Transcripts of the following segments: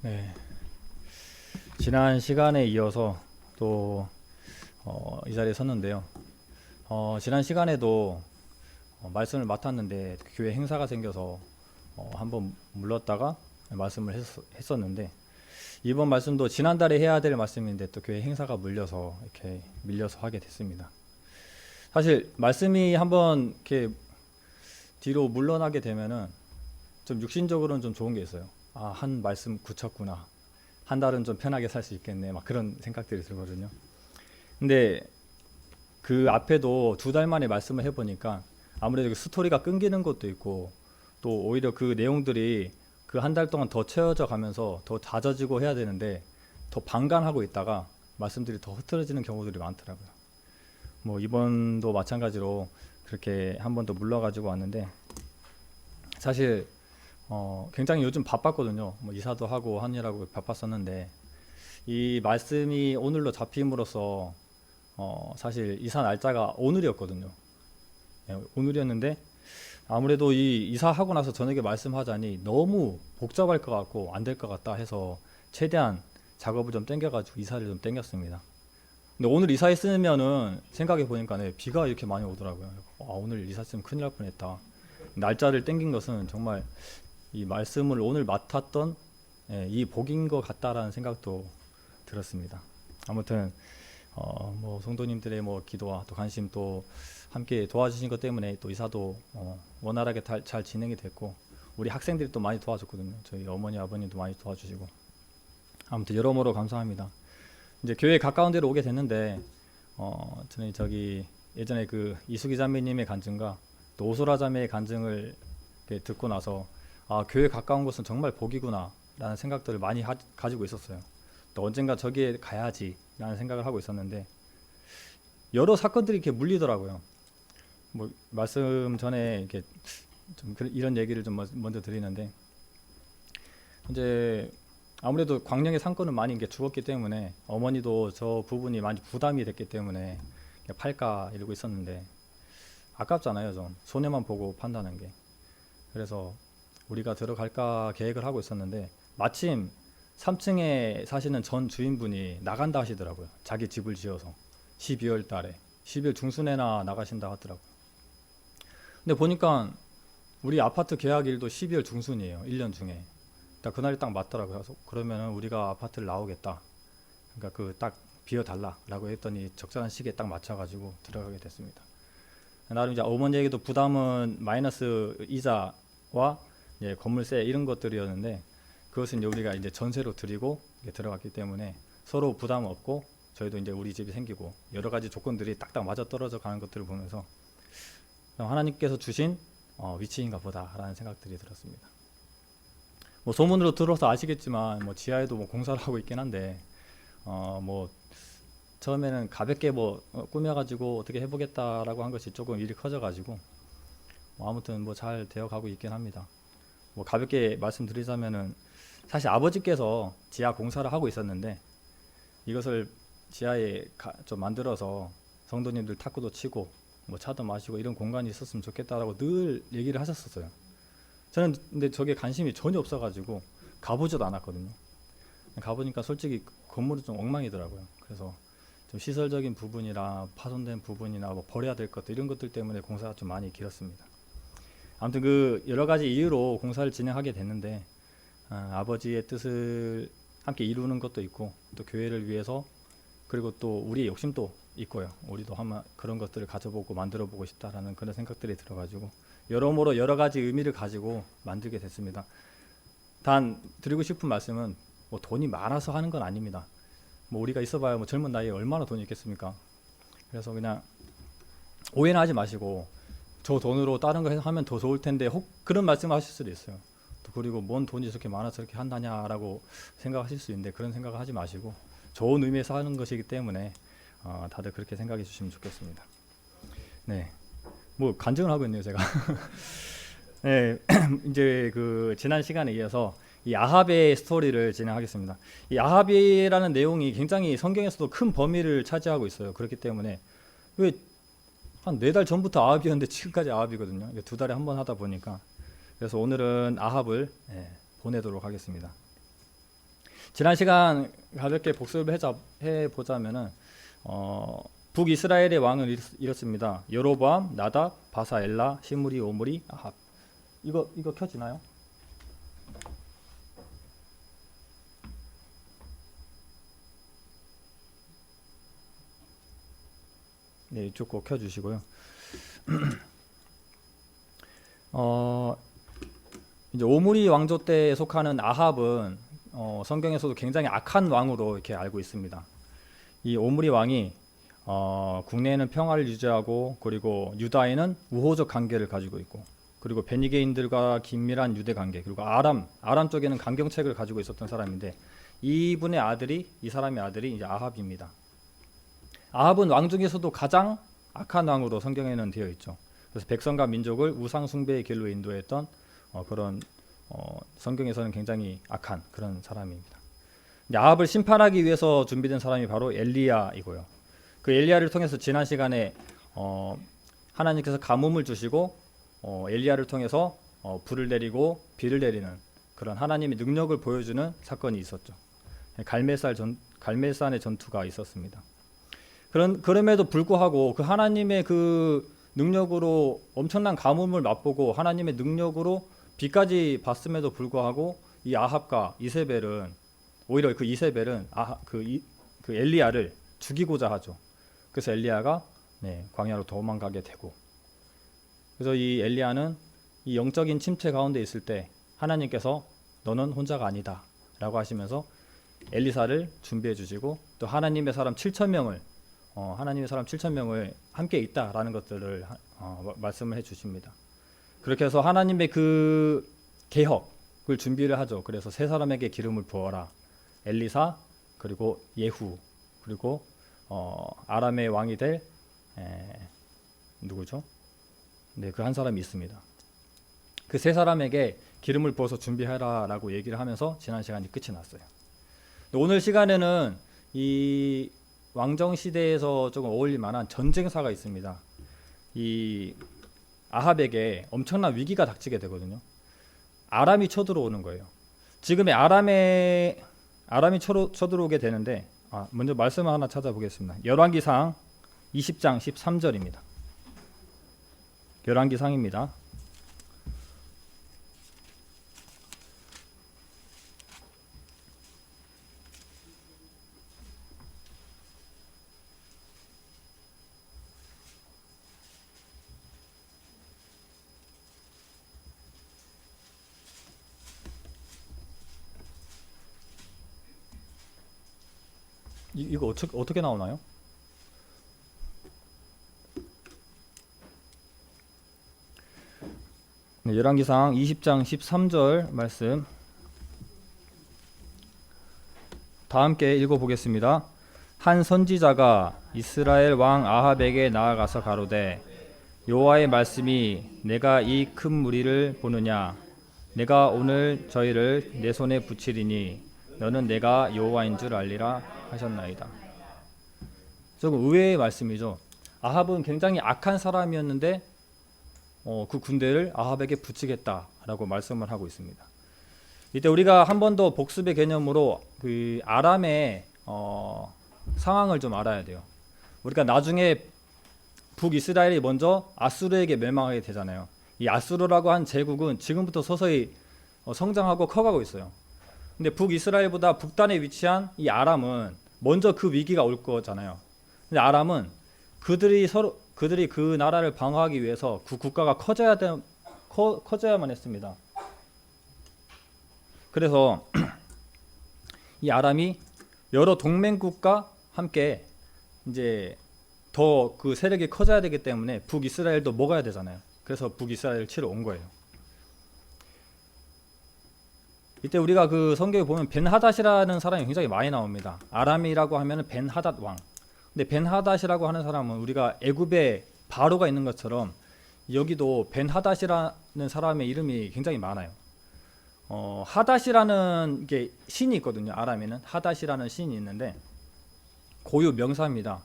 네, 지난 시간에 이어서 또 이 자리에 섰는데요. 지난 시간에도 말씀을 맡았는데 교회 행사가 생겨서 한번 물렀다가 말씀을 했었는데 이번 말씀도 지난달에 해야 될 말씀인데 또 교회 행사가 물려서 이렇게 밀려서 하게 됐습니다. 사실 말씀이 한번 이렇게 뒤로 물러나게 되면은 좀 육신적으로는 좀 좋은 게 있어요. 아, 한 말씀 굳혔구나. 한 달은 좀 편하게 살 수 있겠네. 막 그런 생각들이 들거든요. 근데 그 앞에도 두 달 만에 말씀을 해보니까 아무래도 그 스토리가 끊기는 것도 있고 또 오히려 그 내용들이 그 한 달 동안 더 채워져 가면서 더 다져지고 해야 되는데 더 방관하고 있다가 말씀들이 더 흐트러지는 경우들이 많더라고요. 뭐 이번도 마찬가지로 그렇게 한 번 더 물러가지고 왔는데 사실 굉장히 요즘 바빴거든요. 뭐 이사도 하고 하느라고 바빴었는데 이 말씀이 오늘로 잡힘으로써 사실 이사 날짜가 오늘이었거든요. 예, 오늘이었는데 아무래도 이 이사하고 나서 저녁에 말씀하자니 너무 복잡할 것 같고 안 될 것 같다 해서 최대한 작업을 좀 땡겨가지고 이사를 좀 땡겼습니다. 근데 오늘 이사했으면은 생각해 보니까 네, 비가 이렇게 많이 오더라고요. 오늘 이사했으면 큰일 날 뻔했다. 날짜를 땡긴 것은 정말 이 말씀을 오늘 맡았던 이 복인 것 같다라는 생각도 들었습니다. 아무튼 뭐 성도님들의 뭐 기도와 또 관심 또 함께 도와주신 것 때문에 또 이사도 원활하게 잘 진행이 됐고 우리 학생들이 또 많이 도와줬거든요. 저희 어머니 아버님도 많이 도와주시고 아무튼 여러모로 감사합니다. 이제 교회 가까운 데로 오게 됐는데 저는 저기 예전에 그 이수기 자매님의 간증과 또 오소라 자매의 간증을 듣고 나서 아, 교회 가까운 곳은 정말 복이구나 라는 생각들을 많이 가지고 있었어요. 또 언젠가 저기에 가야지 라는 생각을 하고 있었는데 여러 사건들이 이렇게 물리더라고요. 뭐 말씀 전에 이렇게 좀 이런 얘기를 좀 먼저 드리는데 이제 아무래도 광명의 상권은 많이 이게 죽었기 때문에 어머니도 저 부분이 많이 부담이 됐기 때문에 팔까 이러고 있었는데 아깝잖아요. 좀 손해만 보고 판다는 게. 그래서 우리가 들어갈까 계획을 하고 있었는데 마침 3층에 사시는 전 주인분이 나간다 하시더라고요. 자기 집을 지어서 12월 달에 12월 중순에나 나가신다 하더라고요. 근데 보니까 우리 아파트 계약일도 12월 중순이에요. 1년 중에. 딱 그날이 딱 맞더라고요. 그래서 그러면은 우리가 아파트를 나오겠다. 그러니까 그 딱 비워달라라고 했더니 적절한 시기에 딱 맞춰가지고 들어가게 됐습니다. 나름 이제 어머니에게도 부담은 마이너스 이자와 건물세 이런 것들이었는데 그것은 이제 우리가 이제 전세로 드리고 들어갔기 때문에 서로 부담 없고 저희도 이제 우리 집이 생기고 여러 가지 조건들이 딱딱 맞아 떨어져 가는 것들을 보면서 하나님께서 주신 위치인가 보다라는 생각들이 들었습니다. 뭐 소문으로 들어서 아시겠지만 뭐 지하에도 뭐 공사를 하고 있긴 한데 뭐 처음에는 가볍게 뭐 꾸며가지고 어떻게 해보겠다라고 한 것이 조금 일이 커져가지고 뭐 아무튼 뭐 잘 되어가고 있긴 합니다. 뭐 가볍게 말씀드리자면은 사실 아버지께서 지하 공사를 하고 있었는데 이것을 지하에 좀 만들어서 성도님들 탁구도 치고 뭐 차도 마시고 이런 공간이 있었으면 좋겠다라고 늘 얘기를 하셨었어요. 저는 근데 저게 관심이 전혀 없어가지고 가보지도 않았거든요. 가보니까 솔직히 건물이 좀 엉망이더라고요. 그래서 좀 시설적인 부분이나 파손된 부분이나 뭐 버려야 될 것들 이런 것들 때문에 공사가 좀 많이 길었습니다. 아무튼 그 여러 가지 이유로 공사를 진행하게 됐는데 아버지의 뜻을 함께 이루는 것도 있고 또 교회를 위해서 그리고 또 우리의 욕심도 있고요. 우리도 한번 그런 것들을 가져보고 만들어보고 싶다라는 그런 생각들이 들어가지고 여러모로 여러 가지 의미를 가지고 만들게 됐습니다. 단 드리고 싶은 말씀은 뭐 돈이 많아서 하는 건 아닙니다. 뭐 우리가 있어봐야 뭐 젊은 나이에 얼마나 돈이 있겠습니까? 그래서 그냥 오해는 하지 마시고 저 돈으로 다른 거 하면 더 좋을 텐데 혹 그런 말씀을 하실 수도 있어요. 또 그리고 뭔 돈이 저렇게 많아서 이렇게 한다냐라고 생각하실 수 있는데 그런 생각을 하지 마시고 좋은 의미에서 하는 것이기 때문에 다들 그렇게 생각해 주시면 좋겠습니다. 네, 뭐 간증을 하고 있네요 제가. 네, 이제 그 지난 시간에 이어서 이 아합의 스토리를 진행하겠습니다. 이 아합이라는 내용이 굉장히 성경에서도 큰 범위를 차지하고 있어요. 그렇기 때문에 왜 한 4달 전부터 아합이었는데 지금까지 아합이거든요. 2달에 한 번 하다 보니까 그래서 오늘은 아합을 보내도록 하겠습니다. 지난 시간 가볍게 복습을 해보자면은 북이스라엘의 왕은 이렇습니다. 여로보암, 나답, 바사, 엘라, 시므리, 오므리, 아합. 이거 켜지나요? 네, 이쪽 거 켜주시고요. 이제 오므리 왕조 때에 속하는 아합은 성경에서도 굉장히 악한 왕으로 이렇게 알고 있습니다. 이 오므리 왕이 국내에는 평화를 유지하고, 그리고 유다에는 우호적 관계를 가지고 있고, 그리고 베니게인들과 긴밀한 유대 관계, 그리고 아람 쪽에는 강경책을 가지고 있었던 사람인데, 이 사람의 아들이 이제 아합입니다. 아합은 왕 중에서도 가장 악한 왕으로 성경에는 되어 있죠. 그래서 백성과 민족을 우상 숭배의 길로 인도했던 그런 성경에서는 굉장히 악한 그런 사람입니다. 아합을 심판하기 위해서 준비된 사람이 바로 엘리야이고요. 그 엘리야를 통해서 지난 시간에 하나님께서 가뭄을 주시고 엘리야를 통해서 불을 내리고 비를 내리는 그런 하나님의 능력을 보여주는 사건이 있었죠. 갈멜산의 전투가 있었습니다. 그럼에도 불구하고 그 하나님의 그 능력으로 엄청난 가뭄을 맛보고 하나님의 능력으로 비까지 봤음에도 불구하고 이 아합과 이세벨은 오히려 그 이세벨은 그 엘리야를 죽이고자 하죠. 그래서 엘리야가 광야로 도망가게 되고, 그래서 이 엘리야는 이 영적인 침체 가운데 있을 때 하나님께서 너는 혼자가 아니다 라고 하시면서 엘리사를 준비해 주시고, 또 하나님의 사람 7,000명을 함께 있다라는 것들을 말씀을 해 주십니다. 그렇게 해서 하나님의 그 개혁을 준비를 하죠. 그래서 세 사람에게 기름을 부어라. 엘리사, 그리고 예후, 그리고 아람의 왕이 될 누구죠? 네, 그 한 사람이 있습니다. 그 세 사람에게 기름을 부어서 준비하라라고 얘기를 하면서 지난 시간이 끝이 났어요. 오늘 시간에는 이 왕정 시대에서 조금 어울릴 만한 전쟁사가 있습니다. 이 아합에게 엄청난 위기가 닥치게 되거든요. 아람이 쳐들어오는 거예요. 지금의 아람이 쳐들어오게 되는데, 먼저 말씀을 하나 찾아보겠습니다. 열왕기상 20장 13절입니다. 열왕기상입니다. 이거 어떻게 나오나요? 네, 열왕기상 20장 13절 말씀 다 함께 읽어보겠습니다. 한 선지자가 이스라엘 왕 아합에게 나아가서 가로되, 여호와의 말씀이 내가 이 큰 무리를 보느냐? 내가 오늘 저희를 내 손에 붙이리니 너는 내가 여호와인 줄 알리라 하셨나이다. 조금 의외의 말씀이죠. 아합은 굉장히 악한 사람이었는데 그 군대를 아합에게 붙이겠다라고 말씀을 하고 있습니다. 이때 우리가 한 번 더 복습의 개념으로 그 아람의 상황을 좀 알아야 돼요. 우리가 나중에 북이스라엘이 먼저 아수르에게 멸망하게 되잖아요. 이 아수르라고 한 제국은 지금부터 서서히 성장하고 커가고 있어요. 근데 북이스라엘보다 북단에 위치한 이 아람은 먼저 그 위기가 올 거잖아요. 근데 아람은 그들이 그 나라를 방어하기 위해서 그 국가가 커져야만 했습니다. 그래서 이 아람이 여러 동맹국과 함께 이제 더 그 세력이 커져야 되기 때문에 북이스라엘도 먹어야 되잖아요. 그래서 북이스라엘을 치러 온 거예요. 이때 우리가 그 성경에 보면 벤하닷이라는 사람이 굉장히 많이 나옵니다. 아람이라고 하면 벤하닷 왕. 근데 벤하닷이라고 하는 사람은 우리가 애굽에 바로가 있는 것처럼 여기도 벤하닷이라는 사람의 이름이 굉장히 많아요. 하닷이라는 게 신이 있거든요. 아람에는 하닷이라는 신이 있는데 고유 명사입니다.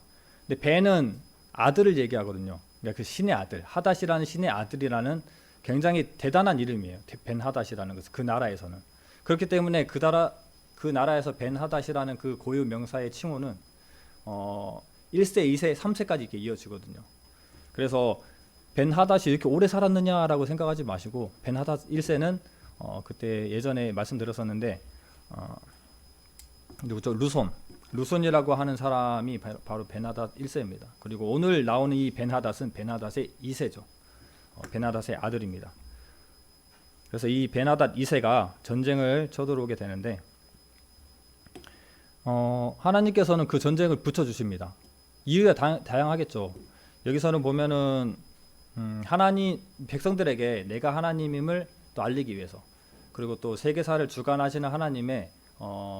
근데 벤은 아들을 얘기하거든요. 그러니까 그 신의 아들, 하닷이라는 신의 아들이라는 굉장히 대단한 이름이에요. 벤하닷이라는 것은 그 나라에서는. 그렇기 때문에 그 그 나라에서 벤하닷이라는 그 고유 명사의 칭호는 1세, 2세, 3세까지 이렇게 이어지거든요. 그래서 벤하닷이 이렇게 오래 살았느냐라고 생각하지 마시고 벤하닷 1세는 그때 예전에 말씀드렸었는데 누구죠? 루손이라고 하는 사람이 바로 벤하닷 1세입니다. 그리고 오늘 나오는 이 벤하닷은 벤하닷의 2세죠. 벤하닷의 아들입니다. 그래서 이 벤하닷 2세가 전쟁을 쳐들어오게 되는데 하나님께서는 그 전쟁을 붙여주십니다. 이유가 다양하겠죠. 여기서는 보면은 하나님 백성들에게 내가 하나님임을 또 알리기 위해서, 그리고 또 세계사를 주관하시는 하나님의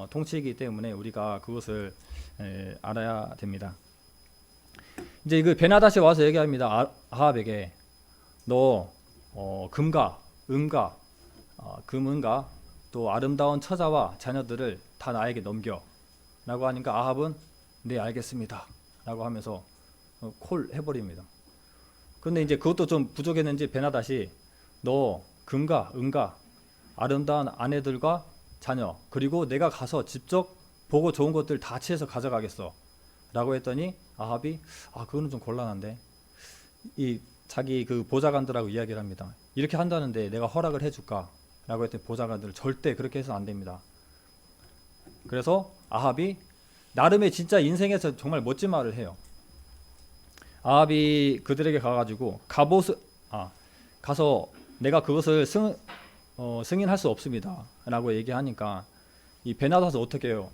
통치이기 때문에 우리가 그것을 알아야 됩니다. 이제 그 벤하닷이 와서 얘기합니다. 아합에게 너 금과 은과 금은과 또 아름다운 처자와 자녀들을 다 나에게 넘겨 라고 하니까 아합은 네 알겠습니다 라고 하면서 콜 해버립니다. 그런데 이제 그것도 좀 부족했는지 벤하닷이 너 금과 은과 아름다운 아내들과 자녀, 그리고 내가 가서 직접 보고 좋은 것들 다 취해서 가져가겠어 라고 했더니 아합이 그거는 좀 곤란한데, 이 자기 그 보좌관들하고 이야기를 합니다. 이렇게 한다는데 내가 허락을 해줄까 라고 했더니 보좌관들 절대 그렇게 해서는 안 됩니다. 그래서 아합이 나름의 진짜 인생에서 정말 멋진 말을 해요. 아합이 그들에게 가가지고 가서 내가 그것을 승인할 수 없습니다 라고 얘기하니까 이 벤하닷은 어떻게 해요?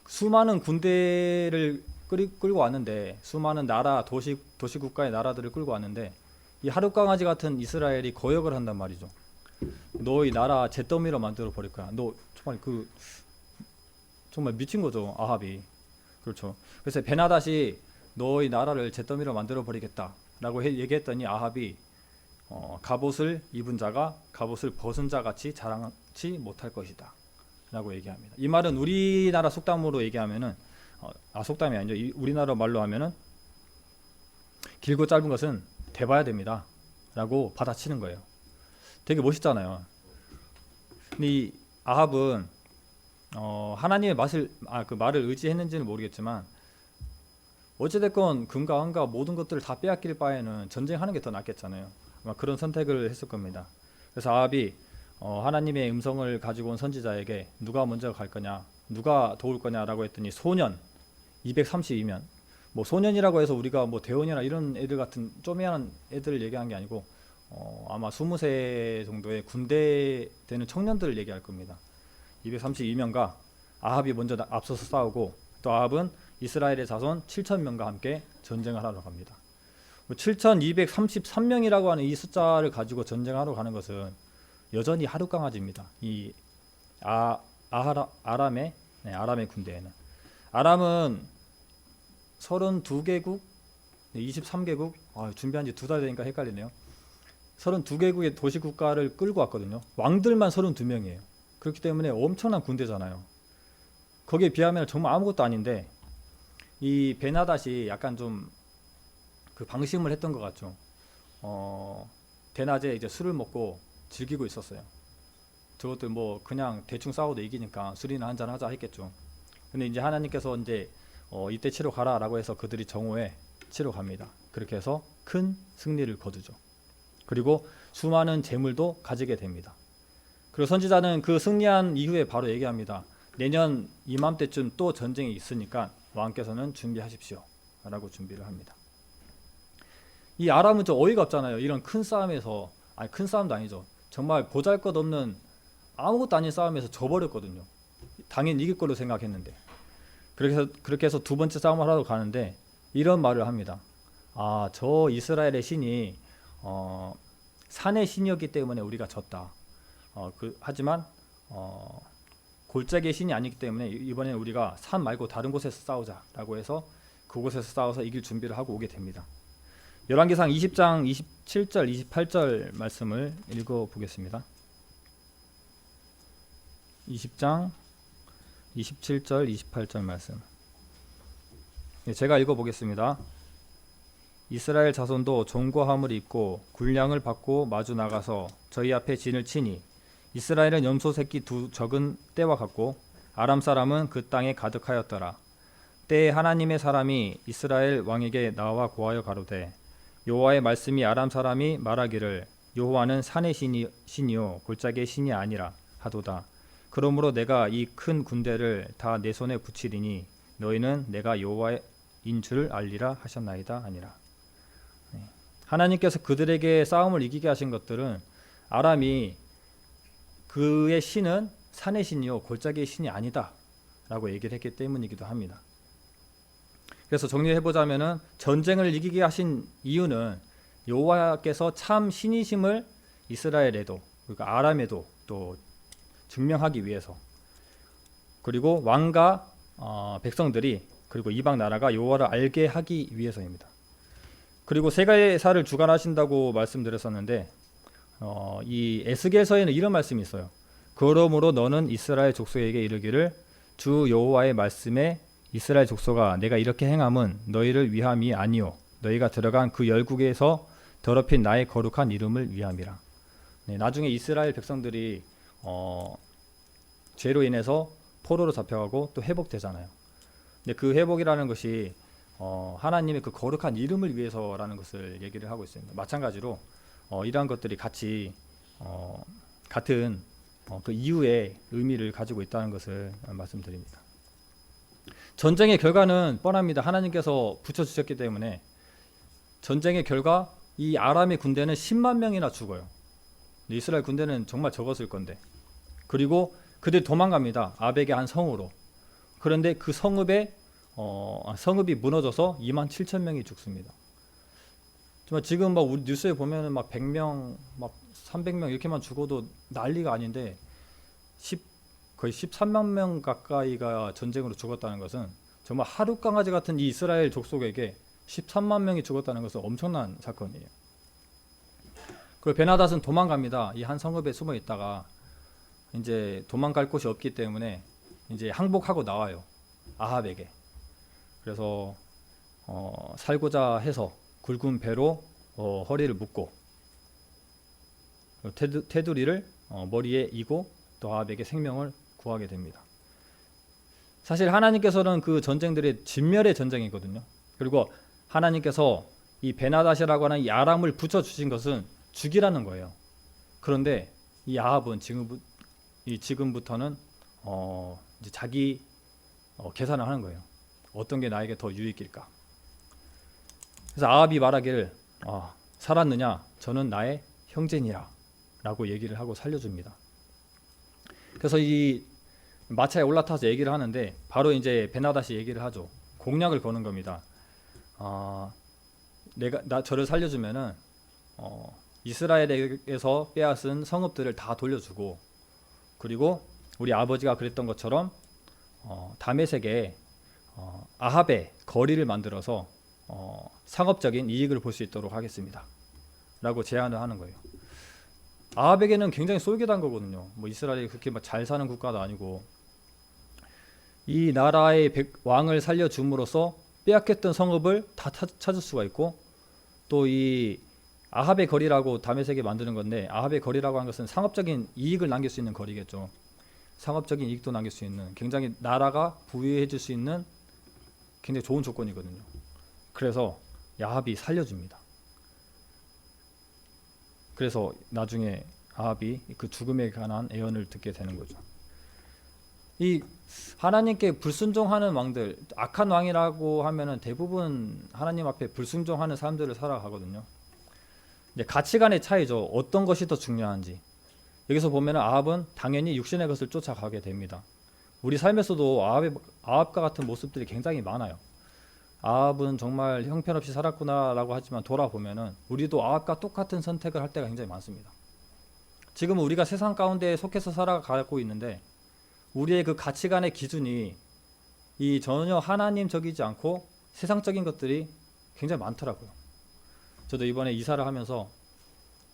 수많은 군대를 끌고 왔는데, 수많은 나라 도시국가의 나라들을 끌고 왔는데 이 하룻강아지 같은 이스라엘이 거역을 한단 말이죠. 너희 나라 잿더미로 만들어 버릴 거야. 너 정말 미친 거죠, 아합이. 그렇죠. 그래서 벤하닷이 너희 나라를 잿더미로 만들어 버리겠다 라고 얘기했더니 아합이 갑옷을 입은 자가 갑옷을 벗은 자 같이 자랑치 못할 것이다 라고 얘기합니다. 이 말은 우리나라 속담으로 얘기하면은 속담이 아니죠. 우리나라 말로 하면은 길고 짧은 것은 대봐야 됩니다 라고 받아치는 거예요. 되게 멋있잖아요. 근데 이 아합은 하나님의 그 말을 의지했는지는 모르겠지만 어찌됐건 금과 은과 모든 것들을 다 빼앗길 바에는 전쟁하는 게 더 낫겠잖아요. 아마 그런 선택을 했을 겁니다. 그래서 아합이 하나님의 음성을 가지고 온 선지자에게 누가 먼저 갈 거냐, 누가 도울 거냐라고 했더니 소년 232명. 뭐 소년이라고 해서 우리가 뭐 대원이나 이런 애들 같은 쪼매한 애들을 얘기한 게 아니고 아마 20세 정도의 군대 되는 청년들을 얘기할 겁니다. 232명과 아합이 먼저 앞서서 싸우고, 또 아합은 이스라엘의 자손 7,000명과 함께 전쟁을 하러 갑니다. 7,233명이라고 하는 이 숫자를 가지고 전쟁하러 가는 것은 여전히 하룻강아지입니다. 이 아람의 군대에는. 아람은 32개국, 23개국, 준비한 지 2달 되니까 헷갈리네요. 32개국의 도시국가를 끌고 왔거든요. 왕들만 32명이에요. 그렇기 때문에 엄청난 군대잖아요. 거기에 비하면 정말 아무것도 아닌데, 이 벤하닷이 약간 좀 그 방심을 했던 것 같죠. 대낮에 이제 술을 먹고 즐기고 있었어요. 저것들 뭐 그냥 대충 싸워도 이기니까 술이나 한잔 하자 했겠죠. 근데 이제 하나님께서 이제 이때 치러 가라라고 해서 그들이 정오에 치러 갑니다. 그렇게 해서 큰 승리를 거두죠. 그리고 수많은 재물도 가지게 됩니다. 그리고 선지자는 그 승리한 이후에 바로 얘기합니다. 내년 이맘때쯤 또 전쟁이 있으니까 왕께서는 준비하십시오 라고 준비를 합니다. 이 아람은 좀 어이가 없잖아요. 이런 큰 싸움에서, 큰 싸움도 아니죠. 정말 보잘것없는 아무것도 아닌 싸움에서 져버렸거든요. 당연히 이길 걸로 생각했는데. 그렇게 해서 두 번째 싸움을 하러 가는데 이런 말을 합니다. 저 이스라엘의 신이 산의 신이었기 때문에 우리가 졌다. 하지만 골짜기의 신이 아니기 때문에 이번에는 우리가 산 말고 다른 곳에서 싸우자 라고 해서 그곳에서 싸워서 이길 준비를 하고 오게 됩니다. 열왕기상 20장 27절 28절 말씀을 읽어보겠습니다. 20장 27절 28절 말씀, 제가 읽어보겠습니다. 이스라엘 자손도 종과 화물을 입고 군량을 받고 마주 나가서 저희 앞에 진을 치니 이스라엘은 염소 새끼 두 적은 때와 같고 아람 사람은 그 땅에 가득하였더라. 때에 하나님의 사람이 이스라엘 왕에게 나와 고하여 가로되 여호와의 말씀이 아람 사람이 말하기를 여호와는 산의 신이요 골짜기의 신이 아니라 하도다. 그러므로 내가 이 큰 군대를 다 내 손에 붙이리니 너희는 내가 여호와인 줄 알리라 하셨나이다 아니라. 하나님께서 그들에게 싸움을 이기게 하신 것들은 아람이 그의 신은 산의 신이요 골짜기의 신이 아니다 라고 얘기를 했기 때문이기도 합니다. 그래서 정리해보자면은 전쟁을 이기게 하신 이유는 여호와께서 참 신이심을 이스라엘에도 그러니까 아람에도 또 증명하기 위해서, 그리고 왕과 백성들이 그리고 이방 나라가 여호와를 알게 하기 위해서입니다. 그리고 세계사를 주관하신다고 말씀드렸었는데 이 에스겔서에는 이런 말씀이 있어요. 그러므로 너는 이스라엘 족속에게 이르기를 주 여호와의 말씀에 이스라엘 족속아 내가 이렇게 행함은 너희를 위함이 아니요 너희가 들어간 그 열국에서 더럽힌 나의 거룩한 이름을 위함이라. 나중에 이스라엘 백성들이 죄로 인해서 포로로 잡혀가고 또 회복되잖아요. 근데 그 회복이라는 것이 하나님의 그 거룩한 이름을 위해서라는 것을 얘기를 하고 있습니다. 마찬가지로 이러한 것들이 같이 같은 그 이유의 의미를 가지고 있다는 것을 말씀드립니다. 전쟁의 결과는 뻔합니다. 하나님께서 붙여주셨기 때문에 전쟁의 결과 이 아람의 군대는 10만 명이나 죽어요. 이스라엘 군대는 정말 적었을 건데. 그리고 그들이 도망갑니다. 아벡의 한 성으로. 그런데 그 성읍이 무너져서 2만 7천 명이 죽습니다. 정말 지금 막 우리 뉴스에 보면은 막 100명, 막 300명 이렇게만 죽어도 난리가 아닌데 거의 13만 명 가까이가 전쟁으로 죽었다는 것은 정말 하루 강아지 같은 이 이스라엘 족속에게 13만 명이 죽었다는 것은 엄청난 사건이에요. 그리고 베나닷은 도망갑니다. 이 한 성읍에 숨어 있다가 이제 도망갈 곳이 없기 때문에 이제 항복하고 나와요. 아합에게. 그래서 살고자 해서 굵은 배로 허리를 묶고 테두리를 머리에 이고 또 아합에게 생명을 구하게 됩니다. 사실 하나님께서는 그 전쟁들이 진멸의 전쟁이거든요. 그리고 하나님께서 이 베나닷이라고 하는 이 아람을 붙여주신 것은 죽이라는 거예요. 그런데 이 아합은 지금부터는 이제 자기 계산을 하는 거예요. 어떤 게 나에게 더 유익일까? 그래서 아합이 말하기를 살았느냐? 저는 나의 형제니라 라고 얘기를 하고 살려줍니다. 그래서 이 마차에 올라타서 얘기를 하는데 바로 이제 베나닷이 얘기를 하죠. 공약을 거는 겁니다. 저를 살려주면은 이스라엘에서 빼앗은 성읍들을 다 돌려주고, 그리고 우리 아버지가 그랬던 것처럼 다메섹에 아합의 거리를 만들어서 상업적인 이익을 볼 수 있도록 하겠습니다 라고 제안을 하는 거예요. 아합에게는 굉장히 솔깃한 거거든요. 뭐 이스라엘이 그렇게 막 잘 사는 국가도 아니고, 이 나라의 왕을 살려줌으로써 빼앗겼던 성읍을 다 찾을 수가 있고, 또 이 아합의 거리라고 다메섹에 만드는 건데, 아합의 거리라고 하는 것은 상업적인 이익을 남길 수 있는 거리겠죠. 상업적인 이익도 남길 수 있는, 굉장히 나라가 부유해질 수 있는 굉장히 좋은 조건이거든요. 그래서 아합이 살려줍니다. 그래서 나중에 아합이 그 죽음에 관한 예언을 듣게 되는 거죠. 이 하나님께 불순종하는 왕들, 악한 왕이라고 하면은 대부분 하나님 앞에 불순종하는 사람들을 살아가거든요. 근데 가치관의 차이죠. 어떤 것이 더 중요한지. 여기서 보면은 아합은 당연히 육신의 것을 쫓아가게 됩니다. 우리 삶에서도 아합과 같은 모습들이 굉장히 많아요. 아합은 정말 형편없이 살았구나라고 하지만 돌아보면은 우리도 아합과 똑같은 선택을 할 때가 굉장히 많습니다. 지금 우리가 세상 가운데 속해서 살아가고 있는데 우리의 그 가치관의 기준이 이 전혀 하나님적이지 않고 세상적인 것들이 굉장히 많더라고요. 저도 이번에 이사를 하면서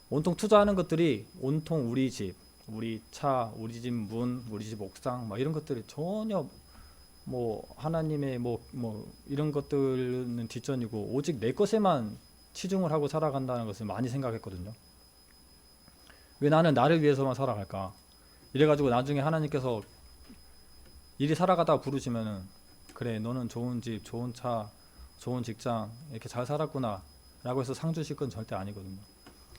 온통 투자하는 것들이 온통 우리 집, 우리 차, 우리 집 문, 우리 집 옥상 막 이런 것들이 전혀 뭐 하나님의 뭐 이런 것들은 뒷전이고 오직 내 것에만 치중을 하고 살아간다는 것을 많이 생각했거든요. 왜 나는 나를 위해서만 살아갈까? 이래가지고 나중에 하나님께서 일이 살아가다가 부르시면은 그래 너는 좋은 집, 좋은 차, 좋은 직장 이렇게 잘 살았구나 라고 해서 상 주실 건 절대 아니거든요.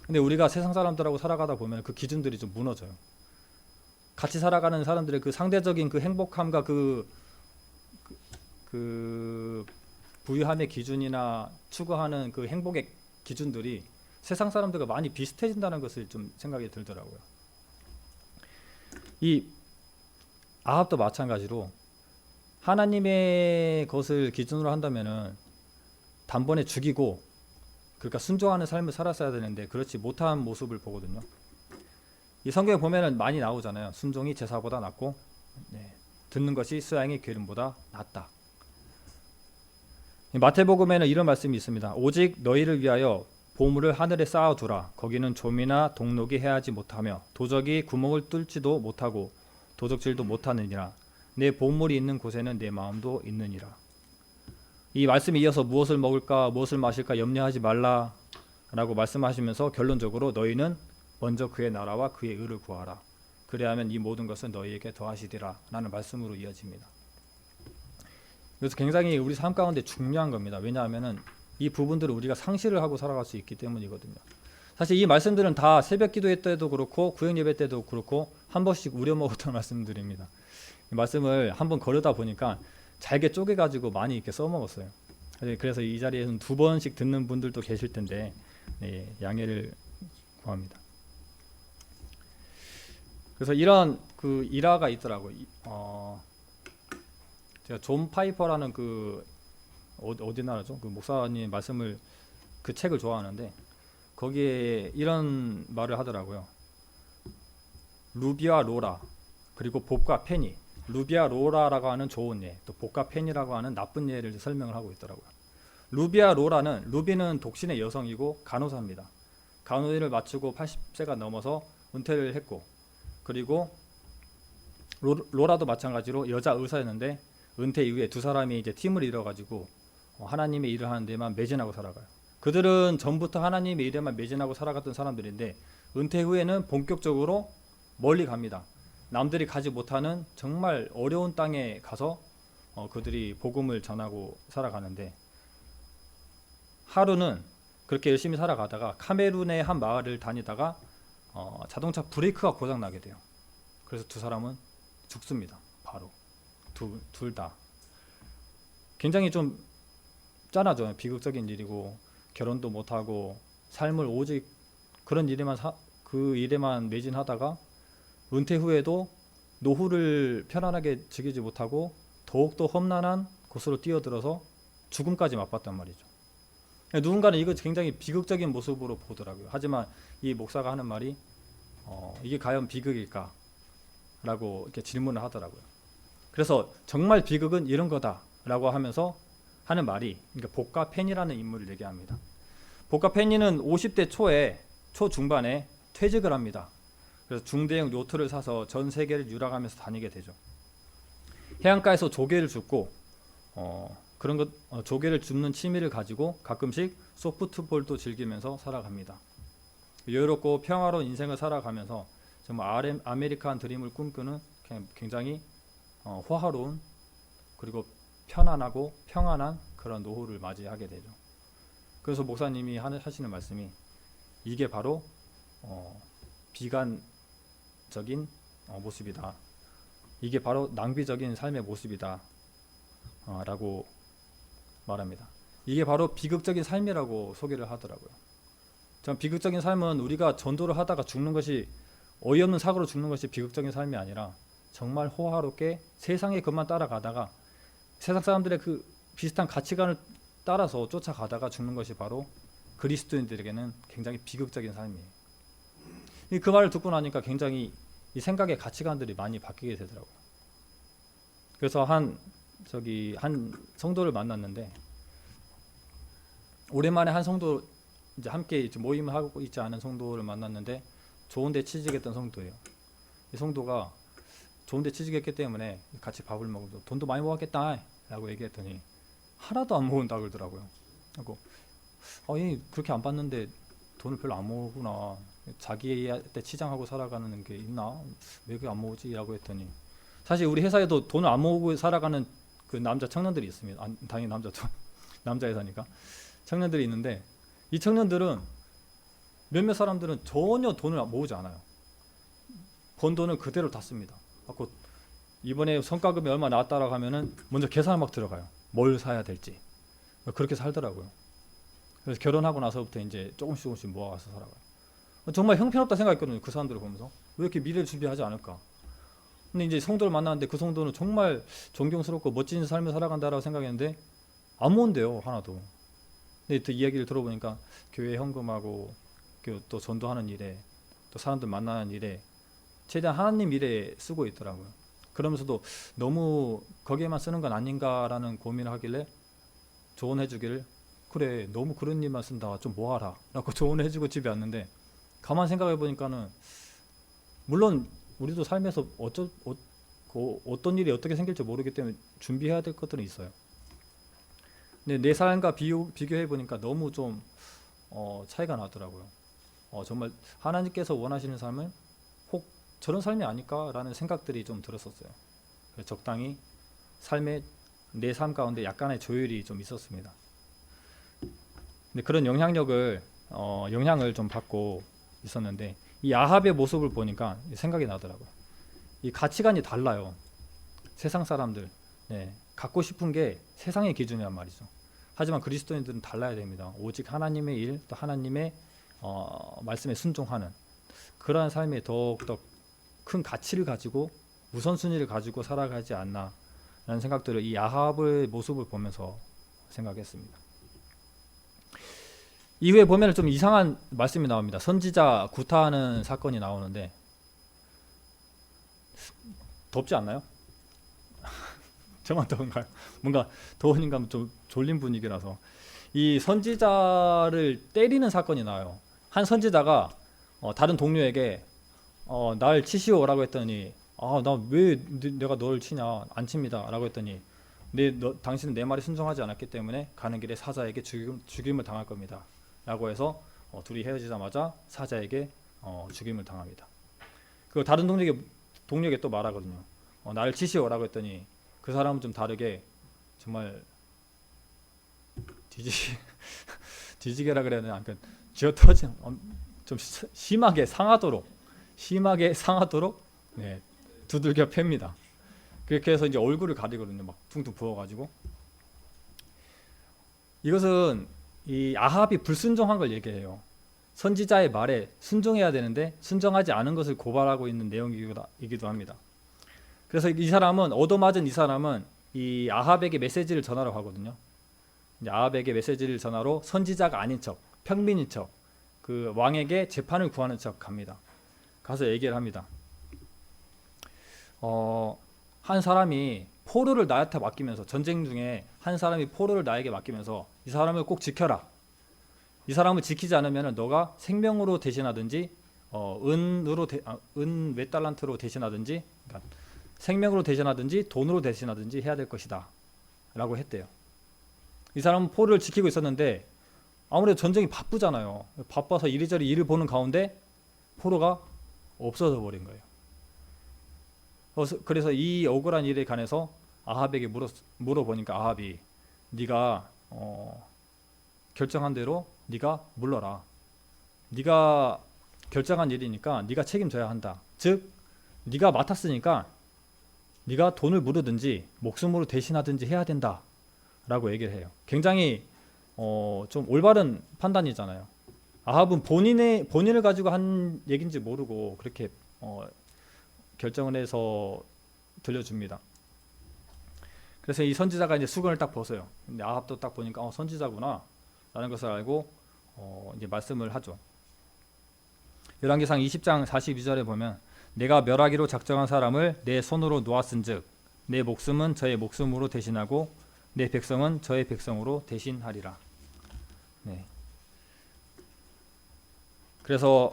근데 우리가 세상 사람들하고 살아가다 보면 그 기준들이 좀 무너져요. 같이 살아가는 사람들의 그 상대적인 그 행복함과 그 부유함의 기준이나 추구하는 그 행복의 기준들이 세상 사람들과 많이 비슷해진다는 것을 좀 생각이 들더라고요. 이 아합도 마찬가지로 하나님의 것을 기준으로 한다면은 단번에 죽이고 그러니까 순종하는 삶을 살았어야 되는데 그렇지 못한 모습을 보거든요. 이 성경에 보면은 많이 나오잖아요. 순종이 제사보다 낫고 듣는 것이 수양의 기름보다 낫다. 마태복음에는 이런 말씀이 있습니다. 오직 너희를 위하여 보물을 하늘에 쌓아두라. 거기는 좀이나 동록이 해하지 못하며 도적이 구멍을 뚫지도 못하고 도적질도 못하느니라. 내 보물이 있는 곳에는 내 마음도 있느니라. 이 말씀에 이어서 무엇을 먹을까 무엇을 마실까 염려하지 말라 라고 말씀하시면서 결론적으로 너희는 먼저 그의 나라와 그의 의를 구하라. 그래야면 이 모든 것은 너희에게 더하시리라 라는 말씀으로 이어집니다. 그래서 굉장히 우리 삶 가운데 중요한 겁니다. 왜냐하면 이 부분들을 우리가 상실을 하고 살아갈 수 있기 때문이거든요. 사실 이 말씀들은 다 새벽 기도회 때도 그렇고 구역 예배 때도 그렇고 한 번씩 우려먹었던 말씀들입니다. 이 말씀을 한번 거르다 보니까 잘게 쪼개가지고 많이 이렇게 써먹었어요. 그래서 이 자리에서는 2번씩 듣는 분들도 계실 텐데 양해를 구합니다. 그래서 이런 그 일화가 있더라고요. 제가 존 파이퍼라는 그 어디 나라죠? 그 목사님 말씀을 그 책을 좋아하는데 거기에 이런 말을 하더라고요. 루비와 로라 그리고 봅과 페니, 루비와 로라라고 하는 좋은 예, 또 봅과 페니라고 하는 나쁜 예를 설명을 하고 있더라고요. 루비와 로라는 루비는 독신의 여성이고 간호사입니다. 간호일을 마치고 80세가 넘어서 은퇴를 했고 그리고 로라도 마찬가지로 여자 의사였는데 은퇴 이후에 두 사람이 이제 팀을 이뤄가지고 하나님의 일을 하는 데만 매진하고 살아가요. 그들은 전부터 하나님의 일에만 매진하고 살아갔던 사람들인데 은퇴 후에는 본격적으로 멀리 갑니다. 남들이 가지 못하는 정말 어려운 땅에 가서 그들이 복음을 전하고 살아가는데 하루는 그렇게 열심히 살아가다가 카메룬의 한 마을을 다니다가 자동차 브레이크가 고장나게 돼요. 그래서 두 사람은 죽습니다. 바로 둘 다. 굉장히 좀 짠하죠. 비극적인 일이고 결혼도 못하고 삶을 오직 그런 일에만 그 일에만 매진하다가 은퇴 후에도 노후를 편안하게 즐기지 못하고 더욱더 험난한 곳으로 뛰어들어서 죽음까지 맛봤단 말이죠. 누군가는 이거 굉장히 비극적인 모습으로 보더라고요. 하지만 이 목사가 하는 말이 이게 과연 비극일까? 라고 이렇게 질문을 하더라고요. 그래서 정말 비극은 이런 거다 라고 하면서 하는 말이 그러니까 복과 펜이라는 인물을 얘기합니다. 복과 펜이는 50대 초중반에 퇴직을 합니다. 그래서 중대형 요트를 사서 전 세계를 유랑하면서 다니게 되죠. 해안가에서 조개를 줍고 그런 것 조개를 줍는 취미를 가지고 가끔씩 소프트볼도 즐기면서 살아갑니다. 여유롭고 평화로운 인생을 살아가면서 정말 아메리칸 드림을 꿈꾸는 굉장히 호화로운 그리고 편안하고 평안한 그런 노후를 맞이하게 되죠. 그래서 목사님이 하시는 말씀이 이게 바로 비관적인 모습이다. 이게 바로 낭비적인 삶의 모습이다. 라고 말합니다. 이게 바로 비극적인 삶이라고 소개를 하더라고요. 전 비극적인 삶은 우리가 전도를 하다가 죽는 것이 어이없는 사고로 죽는 것이 비극적인 삶이 아니라 정말 호화롭게 세상의 것만 따라가다가 세상 사람들의 그 비슷한 가치관을 따라서 쫓아가다가 죽는 것이 바로 그리스도인들에게는 굉장히 비극적인 삶이에요. 그 말을 듣고 나니까 굉장히 이 생각의 가치관들이 많이 바뀌게 되더라고요. 그래서 한 성도를 만났는데 오랜만에 한 성도 이제 함께 모임을 하고 있지 않은 성도를 만났는데 좋은데 취직했던 성도예요. 이 성도가 좋은데 취직했기 때문에 같이 밥을 먹어도 돈도 많이 모았겠다 라고 얘기했더니 하나도 안 모은다 그러더라고요. 그리고 그렇게 안 받는데 돈을 별로 안 모으구나. 자기한테 치장하고 살아가는 게 있나? 왜 그게 안 모으지? 라고 했더니 사실 우리 회사에도 돈을 안 모으고 살아가는 그 남자 청년들이 있습니다. 당연히 남자 회사니까 청년들이 있는데, 이 청년들은 몇몇 사람들은 전혀 돈을 모으지 않아요. 번 돈을 그대로 다 씁니다. 그 이번에 성과급이 얼마 나왔다라고 하면은 먼저 계산을 막 들어가요. 뭘 사야 될지. 그렇게 살더라고요. 그래서 결혼하고 나서부터 이제 조금씩 모아가서 살아가요. 정말 형편없다 생각했거든요. 그 사람들을 보면서 왜 이렇게 미래를 준비하지 않을까. 근데 이제 성도를 만났는데 그 성도는 정말 존경스럽고 멋진 삶을 살아간다라고 생각했는데 안 모은대요, 하나도. 근데 또 이야기를 들어보니까 교회 헌금하고 또 전도하는 일에, 또 사람들 만나는 일에 최대한 하나님 일에 쓰고 있더라고요. 그러면서도 너무 거기에만 쓰는 건 아닌가라는 고민을 하길래 조언해 주기를, 그래 너무 그런 일만 쓴다, 좀 모아라 라고 조언해 주고 집에 왔는데, 가만 생각해 보니까는 물론 우리도 삶에서 어떤 일이 어떻게 생길지 모르기 때문에 준비해야 될 것들은 있어요. 근데 내 삶과 비교해 보니까 너무 좀 차이가 나더라고요. 정말 하나님께서 원하시는 삶은 혹 저런 삶이 아닐까라는 생각들이 좀 들었었어요. 그래서 적당히 내 삶 가운데 약간의 조율이 좀 있었습니다. 근데 그런 영향을 좀 받고 있었는데, 이 아합의 모습을 보니까 생각이 나더라고요. 이 가치관이 달라요. 세상 사람들, 갖고 싶은 게 세상의 기준이란 말이죠. 하지만 그리스도인들은 달라야 됩니다. 오직 하나님의 일, 또 하나님의 말씀에 순종하는 그러한 삶에 더욱더 큰 가치를 가지고 우선순위를 가지고 살아가지 않나 라는 생각들을 이 아합의 모습을 보면서 생각했습니다. 이후에 보면 좀 이상한 말씀이 나옵니다. 선지자 구타하는 사건이 나오는데, 덥지 않나요? 저만 더운가요? 뭔가 더우니까 좀 졸린 분위기라서. 이 선지자를 때리는 사건이 나와요. 한 선지자가 다른 동료에게 날 치시오라고 했더니, 나 왜 내가 널 치냐, 안 칩니다 라고 했더니, 당신은 내 말에 순종하지 않았기 때문에 가는 길에 사자에게 죽임을 당할 겁니다 라고 해서 둘이 헤어지자마자 사자에게 죽임을 당합니다. 그 다른 동료에게 또 말하거든요. 나를 치시오라고 했더니 그 사람은 좀 다르게 정말 뒤지게라 그래야 되나, 쥐어터진 좀 심하게 상하도록 두들겨 팹니다. 그렇게 해서 이제 얼굴을 가리거든요. 막 퉁퉁 부어가지고. 이것은 이 아합이 불순종한 걸 얘기해요. 선지자의 말에 순종해야 되는데 순종하지 않은 것을 고발하고 있는 내용이기도 합니다. 그래서 얻어맞은 이 사람은 이 아합에게 메시지를 전하러 가거든요. 이제 아합에게 메시지를 전하러 선지자가 아닌 척, 평민인 척, 그 왕에게 재판을 구하는 척 갑니다. 가서 얘기를 합니다. 한 사람이 포로를 나한테 맡기면서, 전쟁 중에 한 사람이 포로를 나에게 맡기면서 이 사람을 꼭 지켜라. 이 사람을 지키지 않으면 너가 생명으로 대신하든지 은 몇 달란트로 대신하든지, 그러니까 생명으로 대신하든지 돈으로 대신하든지 해야 될 것이다 라고 했대요. 이 사람은 포로를 지키고 있었는데 아무래도 전쟁이 바쁘잖아요. 바빠서 이리저리 일을 보는 가운데 포로가 없어져 버린 거예요. 그래서 이 억울한 일에 관해서 아합에게 물어보니까 아합이, 네가 결정한 대로 네가 물러라. 네가 결정한 일이니까 네가 책임져야 한다. 즉 네가 맡았으니까 네가 돈을 물으든지 목숨으로 대신하든지 해야 된다 라고 얘기를 해요. 굉장히 좀 올바른 판단이잖아요. 아합은 본인을 가지고 한 얘기인지 모르고 그렇게 결정을 해서 들려줍니다. 그래서 이 선지자가 이제 수건을 딱 벗어요. 근데 아합도 딱 보니까 선지자구나 라는 것을 알고 이제 말씀을 하죠. 열왕기상 20장 42절에 보면, 내가 멸하기로 작정한 사람을 내 손으로 놓았은즉 내 목숨은 저의 목숨으로 대신하고 내 백성은 저의 백성으로 대신하리라. 그래서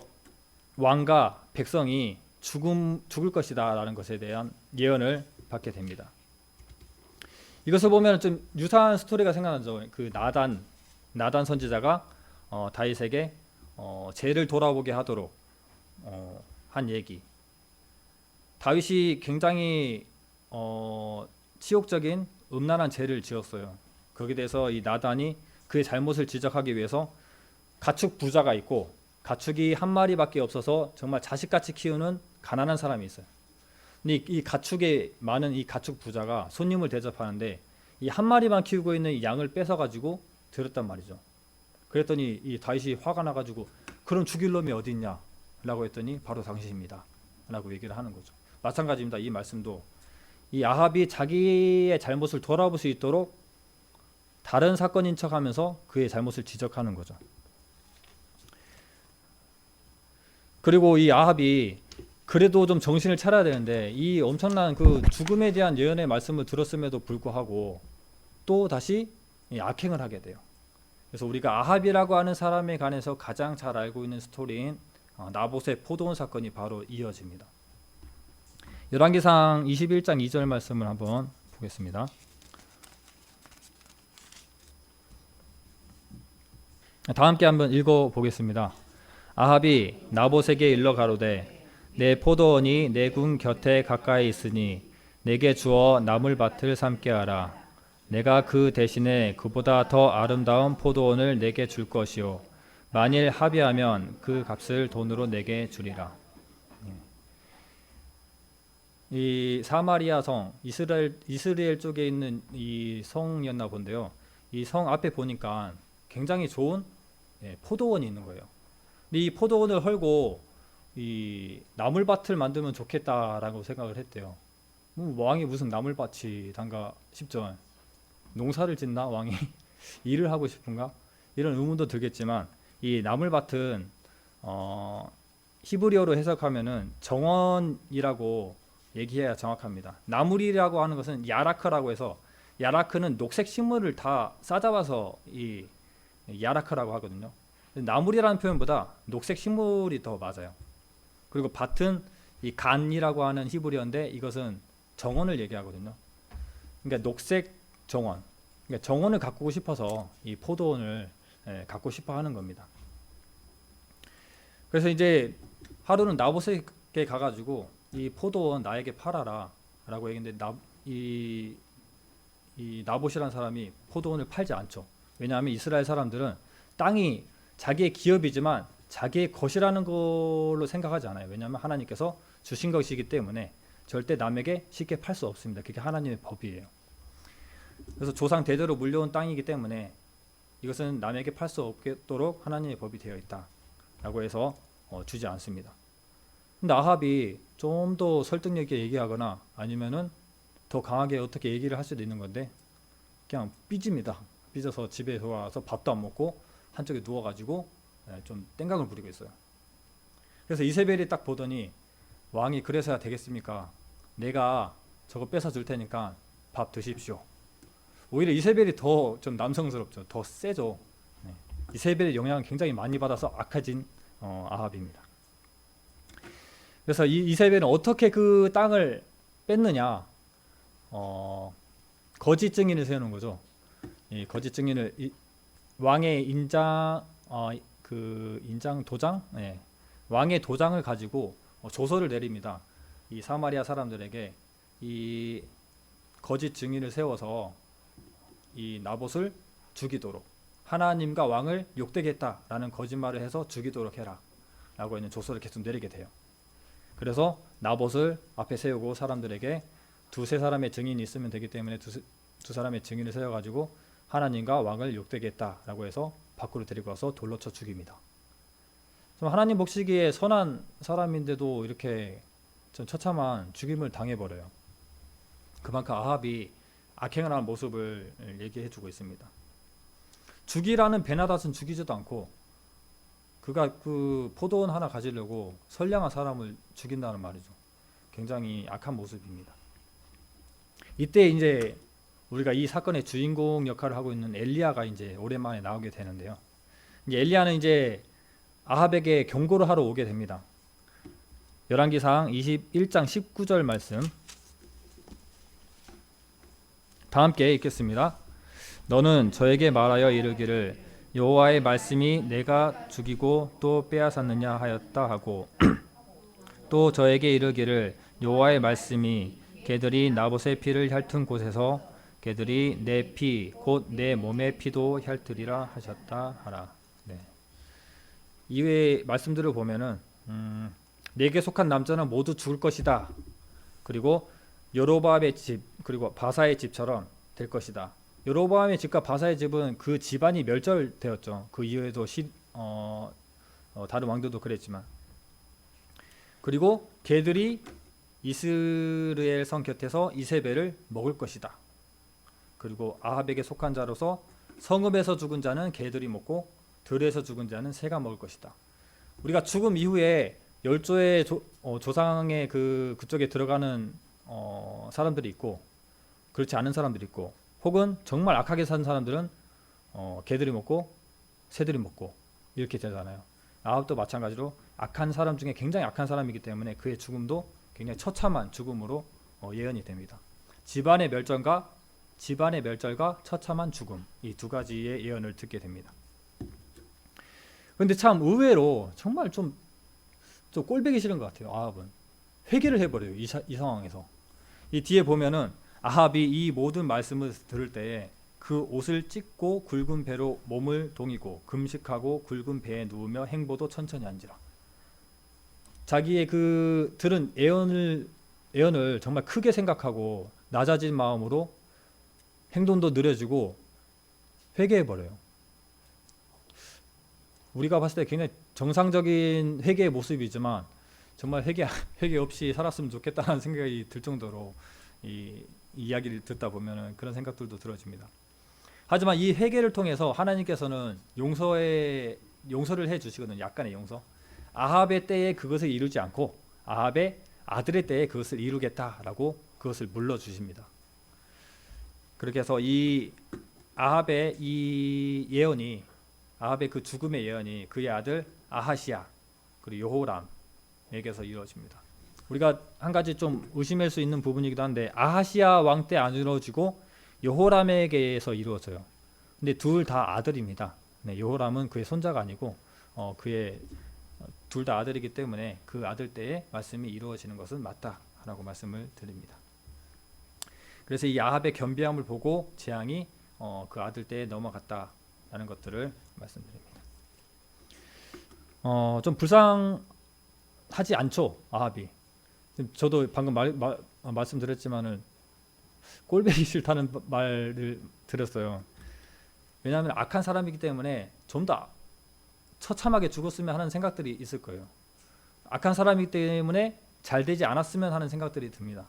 왕과 백성이 죽을 것이다 라는 것에 대한 예언을 받게 됩니다. 이것을 보면 좀 유사한 스토리가 생각나죠. 그 나단 선지자가 다윗에게 죄를 돌아보게 하도록 한 얘기. 다윗이 굉장히 치욕적인 음란한 죄를 지었어요. 거기에 대해서 이 나단이 그의 잘못을 지적하기 위해서 가축 부자가 있고 가축이 한 마리밖에 없어서 정말 자식같이 키우는 가난한 사람이 있어요. 근데 이 가축에 많은 이 가축 부자가 손님을 대접하는데 이 한 마리만 키우고 있는 이 양을 뺏어가지고 들었단 말이죠. 그랬더니 이 다윗이 화가 나가지고 그럼 죽일 놈이 어디 있냐 라고 했더니 바로 당신입니다 라고 얘기를 하는 거죠. 마찬가지입니다. 이 말씀도 이 아합이 자기의 잘못을 돌아볼 수 있도록 다른 사건인 척하면서 그의 잘못을 지적하는 거죠. 그리고 이 아합이 그래도 좀 정신을 차려야 되는데 이 엄청난 그 죽음에 대한 예언의 말씀을 들었음에도 불구하고 또 다시 악행을 하게 돼요. 그래서 우리가 아합이라고 하는 사람에 관해서 가장 잘 알고 있는 스토리인 나봇의 포도원 사건이 바로 이어집니다. 열왕기상 21장 2절 말씀을 한번 보겠습니다. 다 함께 한번 읽어보겠습니다. 아합이 나봇에게 일러 가로되 내 포도원이 내 군 곁에 가까이 있으니 내게 주어 나물밭을 삼게 하라. 내가 그 대신에 그보다 더 아름다운 포도원을 내게 줄 것이요 만일 합의하면 그 값을 돈으로 내게 주리라. 이 사마리아 성 이스라엘 쪽에 있는 이 성이었나 본데요. 이 성 앞에 보니까 굉장히 좋은 포도원이 있는 거예요. 근데 이 포도원을 헐고 이 나물밭을 만들면 좋겠다라고 생각을 했대요. 왕이 무슨 나물밭이 단가 싶죠. 농사를 짓나 왕이 일을 하고 싶은가 이런 의문도 들겠지만 이 나물밭은 히브리어로 해석하면은 정원이라고 얘기해야 정확합니다. 나물이라고 하는 것은 야라크라고 해서 야라크는 녹색 식물을 다 싸잡아서 이 야라크라고 하거든요. 나물이라는 표현보다 녹색 식물이 더 맞아요. 그리고 밭은 이 간이라고 하는 히브리어인데 이것은 정원을 얘기하거든요. 그러니까 녹색 정원. 그러니까 정원을 가꾸고 싶어서 이 포도원을 갖고 싶어 하는 겁니다. 그래서 이제 하루는 나봇에게 가가지고 이 포도원 나에게 팔아라 라고 얘기했는데 이 나봇이라는 사람이 포도원을 팔지 않죠. 왜냐하면 이스라엘 사람들은 땅이 자기의 기업이지만 자기의 것이라는 걸로 생각하지 않아요. 왜냐하면 하나님께서 주신 것이기 때문에 절대 남에게 쉽게 팔 수 없습니다. 그게 하나님의 법이에요. 그래서 조상 대대로 물려온 땅이기 때문에 이것은 남에게 팔 수 없도록 하나님의 법이 되어 있다 라고 해서 주지 않습니다. 근데 아합이 좀 더 설득력 있게 얘기하거나 아니면은 더 강하게 어떻게 얘기를 할 수도 있는 건데 그냥 삐집니다. 삐져서 집에 와서 밥도 안 먹고 한쪽에 누워가지고 좀 땡깡을 부리고 있어요. 그래서 이세벨이 딱 보더니 왕이 그래서야 되겠습니까? 내가 저거 뺏어 줄 테니까 밥 드십시오. 오히려 이세벨이 더 좀 남성스럽죠. 더 세죠. 이세벨의 영향을 굉장히 많이 받아서 악해진 아합입니다. 그래서 이세벨은 어떻게 그 땅을 뺐느냐? 거짓 증인을 세우는 거죠. 이 거짓 증인을 왕의 인장 도장, 왕의 도장을 가지고 조서를 내립니다. 이 사마리아 사람들에게 이 거짓 증인을 세워서 이 나봇을 죽이도록 하나님과 왕을 욕되겠다라는 거짓말을 해서 죽이도록 해라 라고 있는 조서를 계속 내리게 돼요. 그래서 나봇을 앞에 세우고 사람들에게 두세 사람의 증인이 있으면 되기 때문에 두 사람의 증인을 세워가지고 하나님과 왕을 욕되겠다라고 해서 밖으로 데리고 와서 돌로 쳐 죽입니다. 하나님 보시기에 선한 사람인데도 이렇게 좀 처참한 죽임을 당해버려요. 그만큼 아합이 악행을 하는 모습을 얘기해주고 있습니다. 죽이라는 베나닷은 죽이지도 않고 그가 그 포도원 하나 가지려고 선량한 사람을 죽인다는 말이죠. 굉장히 악한 모습입니다. 이때 이제 우리가 이 사건의 주인공 역할을 하고 있는 엘리야가 이제 오랜만에 나오게 되는데요. 이제 엘리야는 이제 아합에게 경고를 하러 오게 됩니다. 열왕기상 21장 19절 말씀 다 함께 읽겠습니다. 너는 저에게 말하여 이르기를 여호와의 말씀이 내가 죽이고 또 빼앗았느냐 하였다 하고 또 저에게 이르기를 여호와의 말씀이 개들이 나봇의 피를 핥은 곳에서 개들이 내 피 곧 내 몸의 피도 핥으리라 하셨다 하라. 네. 이외의 말씀들을 보면은 내게 속한 남자는 모두 죽을 것이다. 그리고 여로보암의 집 그리고 바사의 집처럼 될 것이다. 여로보암의 집과 바사의 집은 그 집안이 멸절되었죠. 그 이후에도 다른 왕들도 그랬지만. 그리고 개들이 이스라엘 성 곁에서 이세벨을 먹을 것이다. 그리고 아합에게 속한 자로서 성읍에서 죽은 자는 개들이 먹고 들에서 죽은 자는 새가 먹을 것이다. 우리가 죽음 이후에 열조의 조상의 그쪽에 들어가는 사람들이 있고 그렇지 않은 사람들이 있고 혹은 정말 악하게 산 사람들은 개들이 먹고 새들이 먹고 이렇게 되잖아요. 아합도 마찬가지로 악한 사람 중에 굉장히 악한 사람이기 때문에 그의 죽음도 굉장히 처참한 죽음으로 예언이 됩니다. 집안의 멸절과 처참한 죽음, 이 두 가지의 예언을 듣게 됩니다. 근데 참 의외로 정말 좀 꼴보기 싫은 것 같아요. 아합은 회개를 해버려요. 이 상황에서. 이 뒤에 보면은 아합이 이 모든 말씀을 들을 때에 그 옷을 찢고 굵은 배로 몸을 동이고 금식하고 굵은 배에 누우며 행보도 천천히 한지라. 자기의 그 들은 예언을 정말 크게 생각하고 낮아진 마음으로 행동도 느려지고 회개해버려요. 우리가 봤을 때 굉장히 정상적인 회개의 모습이지만 정말 회개 없이 살았으면 좋겠다는 생각이 들 정도로 이 이야기를 듣다 보면 그런 생각들도 들어집니다. 하지만 이 회개를 통해서 하나님께서는 용서를 해주시거든요. 약간의 용서. 아합의 때에 그것을 이루지 않고 아합의 아들의 때에 그것을 이루겠다라고 그것을 물러주십니다. 그렇게 해서 이 아합의 이 예언이 아합의 그 죽음의 예언이 그의 아들 아하시아 그리고 여호람에게서 이루어집니다. 우리가 한 가지 좀 의심할 수 있는 부분이기도 한데 아하시아 왕 때 안 이루어지고 여호람에게서 이루어져요. 근데 둘 다 아들입니다. 네, 여호람은 그의 손자가 아니고 그의 둘 다 아들이기 때문에 그 아들 때에 말씀이 이루어지는 것은 맞다라고 말씀을 드립니다. 그래서 이 아합의 겸비함을 보고 재앙이 그 아들 때에 넘어갔다라는 것들을 말씀드립니다. 좀 불쌍하지 않죠, 아합이. 저도 방금 말씀드렸지만은 꼴보기 싫다는 말을 들었어요. 왜냐하면 악한 사람이기 때문에 좀 더 처참하게 죽었으면 하는 생각들이 있을 거예요. 악한 사람이기 때문에 잘 되지 않았으면 하는 생각들이 듭니다.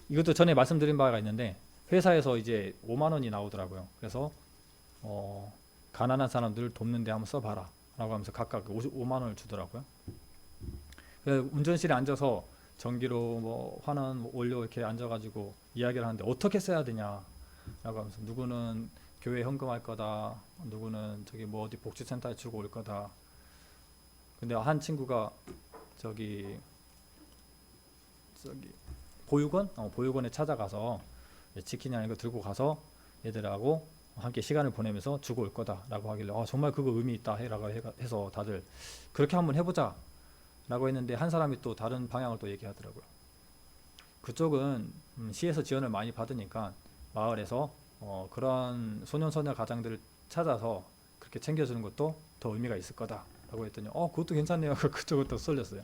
이것도 전에 말씀드린 바가 있는데 회사에서 이제 5만 원이 나오더라고요. 그래서 가난한 사람들을 돕는 데 한번 써봐라 라고 하면서 각각 5만 원을 주더라고요. 운전실에 앉아서 전기로 뭐 환원 올려 이렇게 앉아가지고 이야기를 하는데 어떻게 써야 되냐 라고 하면서 누구는 교회 헌금할 거다, 누구는 저기 뭐 어디 복지센터에 주고 올 거다. 근데 한 친구가 저기 보육원에 찾아가서 치킨이 아닌 거 들고 가서 애들하고 함께 시간을 보내면서 주고 올 거다라고 하길래 정말 그거 의미 있다 라고 해서 다들 그렇게 한번 해보자 라고 했는데 한 사람이 또 다른 방향을 또 얘기하더라고요. 그쪽은 시에서 지원을 많이 받으니까 마을에서 그런 소년소녀 가장들을 찾아서 그렇게 챙겨주는 것도 더 의미가 있을 거다라고 했더니 그것도 괜찮네요. 그쪽은 또 쏠렸어요.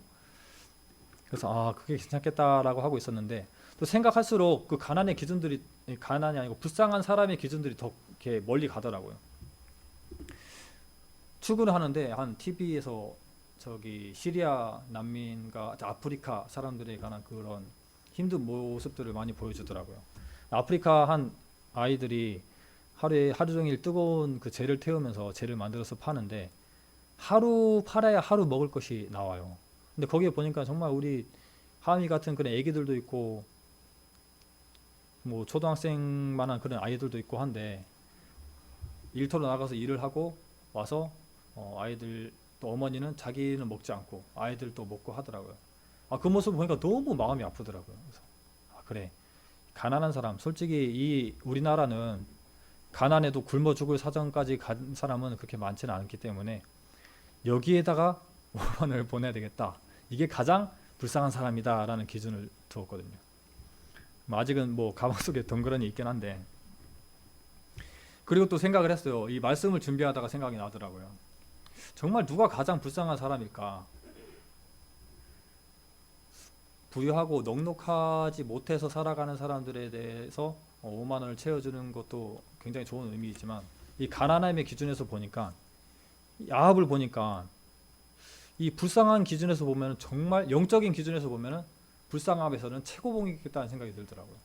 그래서 그게 괜찮겠다라고 하고 있었는데 또 생각할수록 그 가난이 아니고 불쌍한 사람의 기준들이 더 이렇게 멀리 가더라고요. 출근을 하는데 한 TV에서 저기 시리아 난민과 아프리카 사람들에 관한 그런 힘든 모습들을 많이 보여주더라고요. 아프리카 한 아이들이 하루 종일 뜨거운 그 재를 태우면서 재를 만들어서 파는데 하루 팔아야 하루 먹을 것이 나와요. 근데 거기에 보니까 정말 우리 하은이 같은 그런 애기들도 있고 뭐 초등학생만한 그런 아이들도 있고 한데 일터로 나가서 일을 하고 와서 아이들 또 어머니는 자기는 먹지 않고 아이들 또 먹고 하더라고요. 그 모습 보니까 너무 마음이 아프더라고요. 그래서 그래, 가난한 사람, 솔직히 이 우리나라는 가난해도 굶어 죽을 사정까지 간 사람은 그렇게 많지는 않기 때문에 여기에다가 5만원을 보내야 되겠다. 이게 가장 불쌍한 사람이다 라는 기준을 두었거든요. 뭐 아직은 뭐 가방 속에 덩그러니 있긴 한데, 그리고 또 생각을 했어요. 이 말씀을 준비하다가 생각이 나더라고요. 정말 누가 가장 불쌍한 사람일까? 부유하고 넉넉하지 못해서 살아가는 사람들에 대해서 5만 원을 채워주는 것도 굉장히 좋은 의미이지만, 이 가난함의 기준에서 보니까, 이 아합을 보니까 이 불쌍한 기준에서 보면, 정말 영적인 기준에서 보면은 불쌍함에서는 최고봉이겠다는 생각이 들더라고요.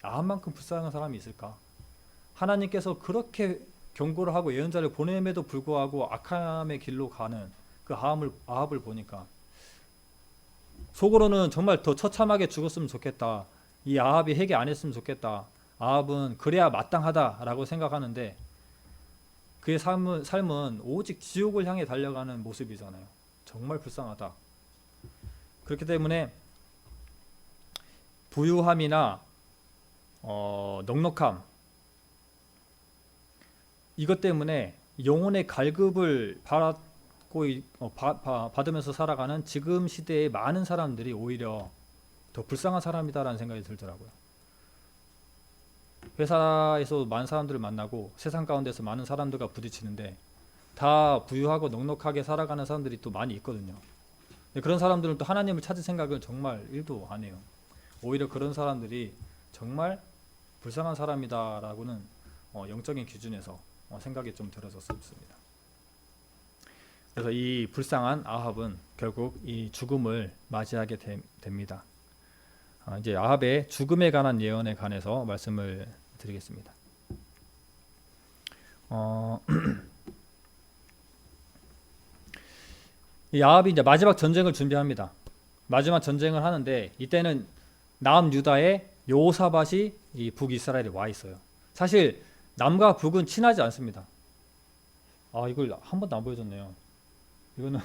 아합만큼 불쌍한 사람이 있을까? 하나님께서 그렇게 경고를 하고 예언자를 보냄에도 불구하고 악함의 길로 가는 그 아합을 보니까 속으로는 정말 더 처참하게 죽었으면 좋겠다. 이 아합이 회개 안 했으면 좋겠다. 아합은 그래야 마땅하다라고 생각하는데, 그의 삶은 오직 지옥을 향해 달려가는 모습이잖아요. 정말 불쌍하다. 그렇기 때문에 부유함이나 넉넉함, 이것 때문에 영혼의 갈급을 받으면서 살아가는 지금 시대의 많은 사람들이 오히려 더 불쌍한 사람이다라는 생각이 들더라고요. 회사에서 많은 사람들을 만나고 세상 가운데서 많은 사람들과 부딪히는데, 다 부유하고 넉넉하게 살아가는 사람들이 또 많이 있거든요. 근데 그런 사람들은 또 하나님을 찾을 생각을 정말 1도 안 해요. 오히려 그런 사람들이 정말 불쌍한 사람이다라고는 영적인 기준에서 생각이 좀 들어졌습니다. 그래서 이 불쌍한 아합은 결국 이 죽음을 맞이하게 됩니다. 이제 아합의 죽음에 관한 예언에 관해서 말씀을 드리겠습니다. 이 아합이 이제 마지막 전쟁을 준비합니다. 마지막 전쟁을 하는데, 이때는 남유다의 여호사밧이 이 북이스라엘에 와 있어요. 사실 남과 북은 친하지 않습니다. 이걸 한 번도 안 보여줬네요. 이거는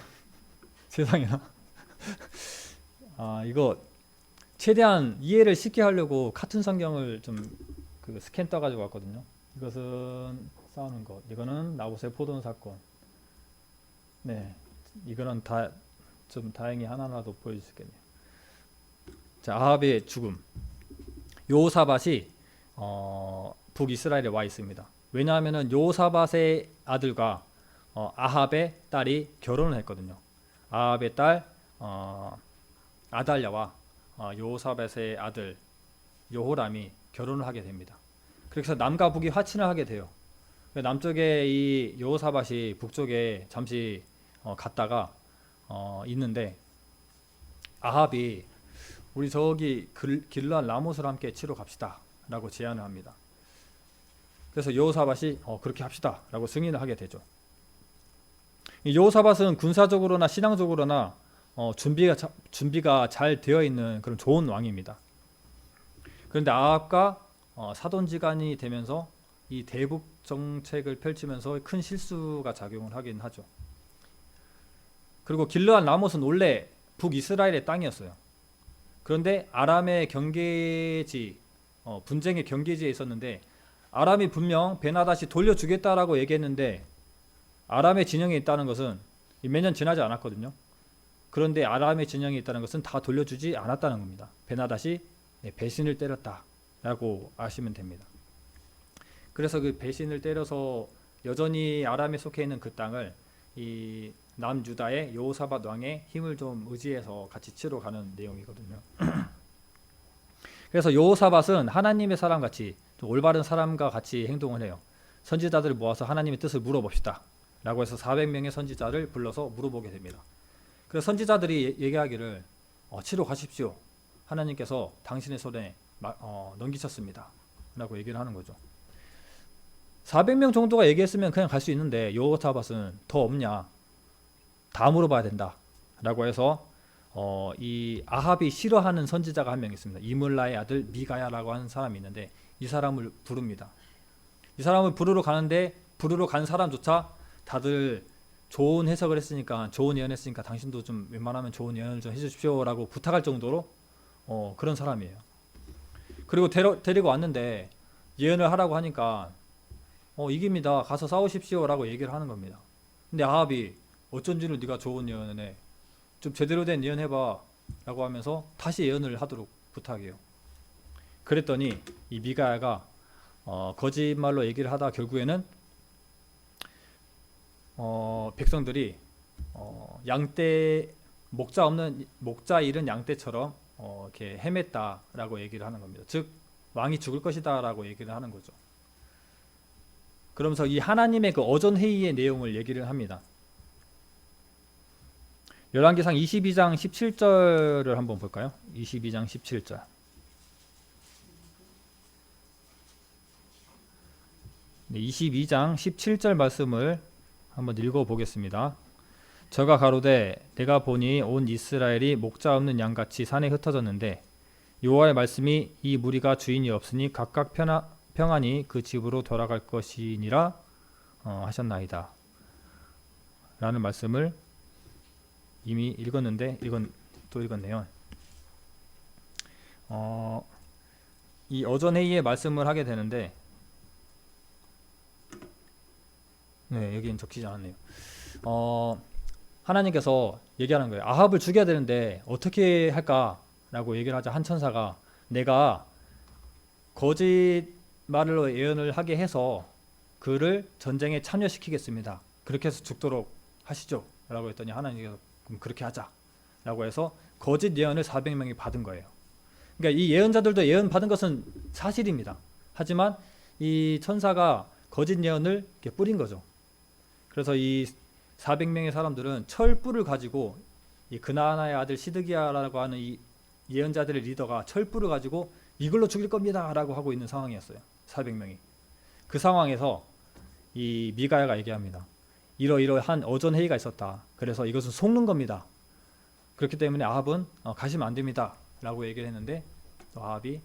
세상에나. 이거 최대한 이해를 쉽게 하려고 카툰 성경을 좀 스캔 떠가지고 왔거든요. 이것은 싸우는 것, 이거는 나봇의 포도원 사건. 네, 이거는 좀 다행히 하나라도 보여줄 수 있겠네요. 자, 아합의 죽음. 여호사밧이 북이스라엘에 와 있습니다. 왜냐하면은 여호사밧의 아들과 아합의 딸이 결혼을 했거든요. 아합의 딸 아달랴와 여호사밧의 아들 여호람이 결혼을 하게 됩니다. 그래서 남과 북이 화친을 하게 돼요. 남쪽에 이 여호사밧이 북쪽에 잠시 갔다가 있는데, 아합이 우리 저기 길르앗 라못을 함께 치러 갑시다 라고 제안을 합니다. 그래서 여호사밧이 그렇게 합시다 라고 승인을 하게 되죠. 이 여호사밧은 군사적으로나 신앙적으로나 준비가 잘 되어 있는 그런 좋은 왕입니다. 그런데 아합과 사돈지간이 되면서 이 대북 정책을 펼치면서 큰 실수가 작용을 하긴 하죠. 그리고 길르앗 라못은 원래 북이스라엘의 땅이었어요. 그런데 아람의 경계지, 분쟁의 경계지에 있었는데, 아람이 분명 베나닷이 돌려주겠다라고 얘기했는데, 아람의 진영에 있다는 것은 몇 년 지나지 않았거든요. 그런데 아람의 진영에 있다는 것은 다 돌려주지 않았다는 겁니다. 베나닷이 배신을 때렸다라고 아시면 됩니다. 그래서 그 배신을 때려서 여전히 아람에 속해 있는 그 땅을 이 남유다의 여호사밧 왕의 힘을 좀 의지해서 같이 치러 가는 내용이거든요. 그래서 여호사밧은 하나님의 사람같이, 좀 올바른 사람과 같이 행동을 해요. 선지자들을 모아서 하나님의 뜻을 물어봅시다 라고 해서 400명의 선지자를 불러서 물어보게 됩니다. 그래서 선지자들이 얘기하기를 치러 가십시오. 하나님께서 당신의 손에 넘기셨습니다 라고 얘기를 하는 거죠. 400명 정도가 얘기했으면 그냥 갈 수 있는데, 여호사밧은 더 없냐, 다 물어봐야 된다 라고 해서 이 아합이 싫어하는 선지자가 한 명 있습니다. 이물라의 아들 미가야라고 하는 사람이 있는데, 이 사람을 부릅니다. 이 사람을 부르러 가는데, 부르러 간 사람조차 다들 좋은 해석을 했으니까, 좋은 예언했으니까 당신도 좀 웬만하면 좋은 예언을 좀 해주십시오 라고 부탁할 정도로 그런 사람이에요. 그리고 데리고 왔는데 예언을 하라고 하니까 이깁니다, 가서 싸우십시오 라고 얘기를 하는 겁니다. 근데 아합이 어쩐지를 네가 좋은 예언을 해, 좀 제대로 된 예언 해봐, 라고 하면서 다시 예언을 하도록 부탁해요. 그랬더니 이 미가야가 거짓말로 얘기를 하다 결국에는 백성들이 양떼 목자 잃은 양떼처럼 이렇게 헤맸다라고 얘기를 하는 겁니다. 즉 왕이 죽을 것이다라고 얘기를 하는 거죠. 그러면서 이 하나님의 그 어전 회의의 내용을 얘기를 합니다. 열왕기상 22장 17절을 한번 볼까요? 22장 17절. 네, 22장 17절 말씀을 한번 읽어보겠습니다. 저가 가로되 내가 보니 온 이스라엘이 목자 없는 양같이 산에 흩어졌는데 여호와의 말씀이 이 무리가 주인이 없으니 각각 평안히 그 집으로 돌아갈 것이니라 하셨나이다 라는 말씀을 이미 읽었는데 또 읽었네요. 이 어전회의의 말씀을 하게 되는데 네, 여기는 적히지 않았네요. 하나님께서 얘기하는 거예요. 아합을 죽여야 되는데 어떻게 할까라고 얘기를 하자 한 천사가 내가 거짓말로 예언을 하게 해서 그를 전쟁에 참여시키겠습니다. 그렇게 해서 죽도록 하시죠 라고 했더니 하나님께서 그럼 그렇게 하자 라고 해서 거짓 예언을 400명이 받은 거예요. 그러니까 이 예언자들도 예언 받은 것은 사실입니다. 하지만 이 천사가 거짓 예언을 이렇게 뿌린 거죠. 그래서 이 400명의 사람들은 철불을 가지고 이 그나아나의 아들 시드기야라고 하는 이 예언자들의 리더가 철불을 가지고 이걸로 죽일 겁니다 라고 하고 있는 상황이었어요. 400명이. 그 상황에서 이 미가야가 얘기합니다. 이러이러한 어전 회의가 있었다. 그래서 이것은 속는 겁니다. 그렇기 때문에 아합은 가시면 안 됩니다 라고 얘기를 했는데 또 아합이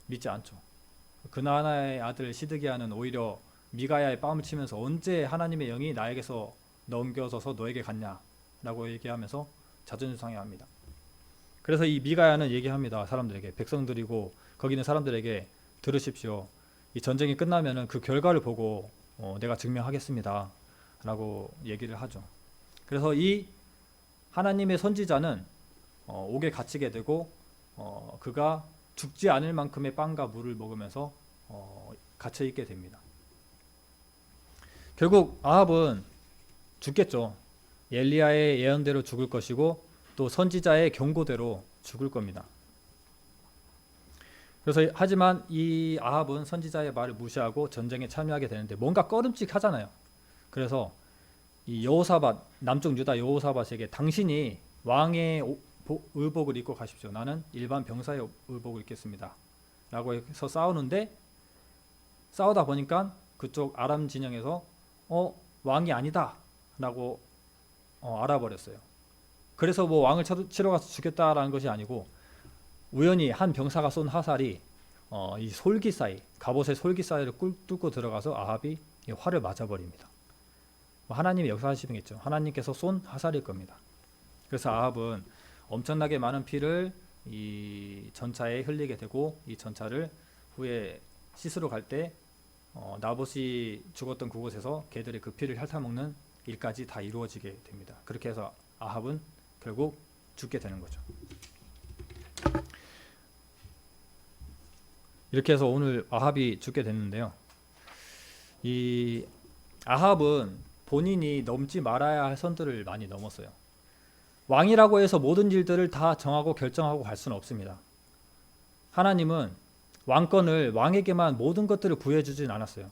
믿지 않죠. 그나아나의 아들 시드기야는 오히려 미가야의 뺨을 치면서 언제 하나님의 영이 나에게서 넘겨져서 너에게 갔냐 라고 얘기하면서 자존심 상해합니다. 그래서 이 미가야는 얘기합니다. 사람들에게, 백성들이고 거기 있는 사람들에게 들으십시오. 이 전쟁이 끝나면은 그 결과를 보고 내가 증명하겠습니다 라고 얘기를 하죠. 그래서 이 하나님의 선지자는 옥에 갇히게 되고 그가 죽지 않을 만큼의 빵과 물을 먹으면서 갇혀 있게 됩니다. 결국 아합은 죽겠죠. 엘리야의 예언대로 죽을 것이고 또 선지자의 경고대로 죽을 겁니다. 그래서 하지만 이 아합은 선지자의 말을 무시하고 전쟁에 참여하게 되는데 뭔가 꺼름칙하잖아요. 그래서 이 여호사밧, 남쪽 유다 여호사밧에게 당신이 왕의 의복을 입고 가십시오. 나는 일반 병사의 의복을 입겠습니다 라고 해서 싸우는데 싸우다 보니까 그쪽 아람 진영에서 왕이 아니다 라고 알아버렸어요. 그래서 뭐 왕을 치러 가서 죽였다라는 것이 아니고 우연히 한 병사가 쏜 화살이 이 솔기 사이, 갑옷의 솔기 사이를 뚫고 들어가서 아합이 활을 맞아버립니다. 하나님이 역사하시겠죠. 하나님께서 쏜 화살일 겁니다. 그래서 아합은 엄청나게 많은 피를 이 전차에 흘리게 되고 이 전차를 후에 시스로 갈 때 나봇이 죽었던 그곳에서 개들의 그 피를 핥아먹는 일까지 다 이루어지게 됩니다. 그렇게 해서 아합은 결국 죽게 되는 거죠. 이렇게 해서 오늘 아합이 죽게 됐는데요. 이 아합은 본인이 넘지 말아야 할 선들을 많이 넘었어요. 왕이라고 해서 모든 일들을 다 정하고 결정하고 갈 수는 없습니다. 하나님은 왕권을 왕에게만 모든 것들을 부여해주진 않았어요.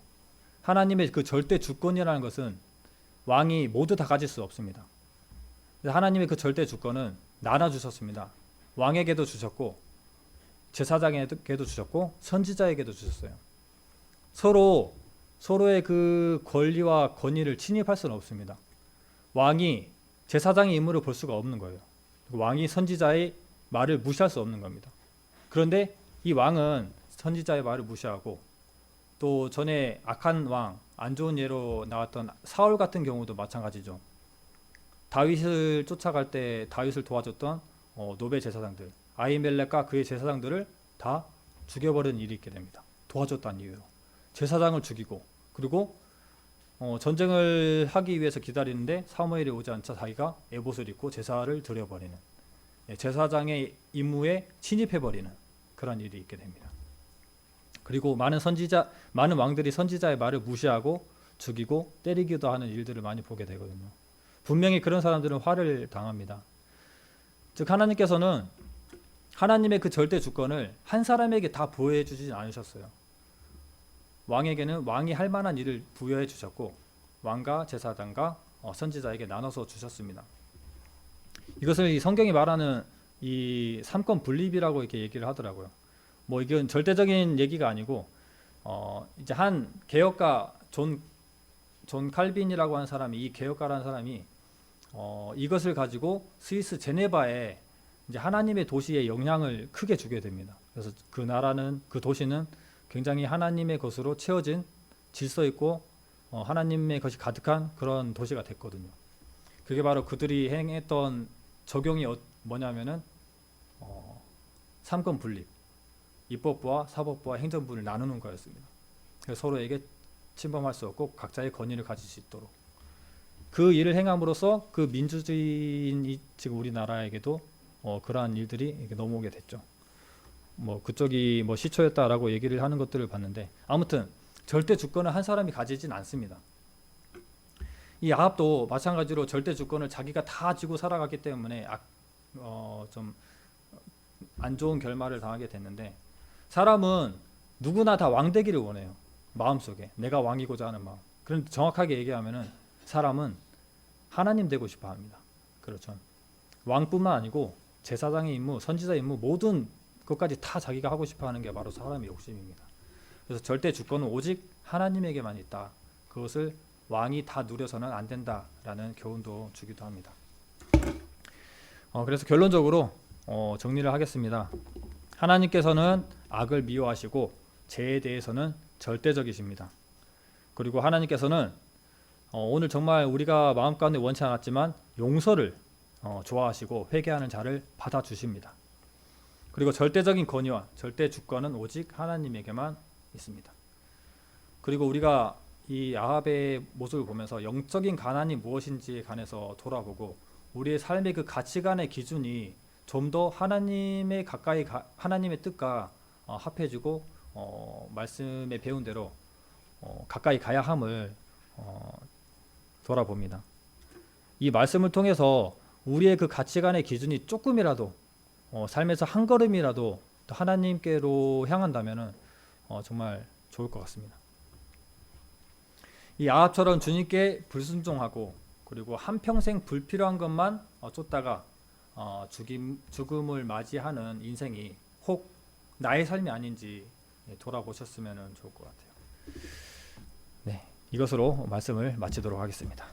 하나님의 그 절대 주권이라는 것은 왕이 모두 다 가질 수 없습니다. 하나님의 그 절대 주권은 나눠주셨습니다. 왕에게도 주셨고 제사장에게도 주셨고 선지자에게도 주셨어요. 서로의 그 권리와 권위를 침입할 수는 없습니다. 왕이 제사장의 임무를 볼 수가 없는 거예요. 왕이 선지자의 말을 무시할 수 없는 겁니다. 그런데 이 왕은 선지자의 말을 무시하고 또 전에 악한 왕, 안 좋은 예로 나왔던 사울 같은 경우도 마찬가지죠. 다윗을 쫓아갈 때 다윗을 도와줬던 노베 제사장들, 아히멜렉과 그의 제사장들을 다 죽여버리는 일이 있게 됩니다. 도와줬다는 이유로 제사장을 죽이고, 그리고 전쟁을 하기 위해서 기다리는데 사무엘이 오지 않자 자기가 에봇을 입고 제사를 드려버리는 제사장의 임무에 침입해버리는 그런 일이 있게 됩니다. 그리고 많은 왕들이 선지자의 말을 무시하고 죽이고 때리기도 하는 일들을 많이 보게 되거든요. 분명히 그런 사람들은 화를 당합니다. 즉 하나님께서는 하나님의 그 절대 주권을 한 사람에게 다 부여해 주지 않으셨어요. 왕에게는 왕이 할 만한 일을 부여해 주셨고 왕과 제사장과 선지자에게 나눠서 주셨습니다. 이것을 이 성경이 말하는 이 삼권 분립이라고 이렇게 얘기를 하더라고요. 뭐 이건 절대적인 얘기가 아니고 이제 한 개혁가 존 칼빈이라고 하는 사람이 이 개혁가라는 사람이 이것을 가지고 스위스 제네바에 이제 하나님의 도시에 영향을 크게 주게 됩니다. 그래서 그 도시는 굉장히 하나님의 것으로 채워진 질서 있고 하나님의 것이 가득한 그런 도시가 됐거든요. 그게 바로 그들이 행했던 적용이 뭐냐면은 삼권 분립, 입법부와 사법부와 행정부를 나누는 거였습니다. 그래서 서로에게 침범할 수 없고 각자의 권위를 가질 수 있도록 그 일을 행함으로써 그 민주주의인 지금 우리나라에게도 그러한 일들이 이렇게 넘어오게 됐죠. 뭐 그쪽이 뭐 시초였다라고 얘기를 하는 것들을 봤는데 아무튼 절대 주권을 한 사람이 가지진 않습니다. 이 아합도 마찬가지로 절대 주권을 자기가 다 쥐고 살아갔기 때문에 좀 안 좋은 결말을 당하게 됐는데 사람은 누구나 다 왕 되기를 원해요. 마음속에 내가 왕이고자 하는 마음. 그런데 정확하게 얘기하면은 사람은 하나님 되고 싶어 합니다. 그렇죠. 왕뿐만 아니고 제사장의 임무, 선지자의 임무 모든 것까지 다 자기가 하고 싶어 하는 게 바로 사람의 욕심입니다. 그래서 절대 주권은 오직 하나님에게만 있다. 그것을 왕이 다 누려서는 안 된다라는 교훈도 주기도 합니다. 그래서 결론적으로 정리를 하겠습니다. 하나님께서는 악을 미워하시고 죄에 대해서는 절대적이십니다. 그리고 하나님께서는 오늘 정말 우리가 마음 가운데 원치 않았지만 용서를 좋아하시고 회개하는 자를 받아주십니다. 그리고 절대적인 권위와 절대 주권은 오직 하나님에게만 있습니다. 그리고 우리가 이 아합의 모습을 보면서 영적인 가난이 무엇인지에 관해서 돌아보고 우리의 삶의 그 가치관의 기준이 좀 더 하나님의 하나님의 뜻과 합해지고 말씀에 배운 대로 가까이 가야 함을 돌아봅니다. 이 말씀을 통해서 우리의 그 가치관의 기준이 조금이라도 삶에서 한 걸음이라도 더 하나님께로 향한다면 정말 좋을 것 같습니다. 이 아합처럼 주님께 불순종하고 그리고 한평생 불필요한 것만 쫓다가 죽음을 맞이하는 인생이 혹 나의 삶이 아닌지 돌아보셨으면 좋을 것 같아요. 네, 이것으로 말씀을 마치도록 하겠습니다.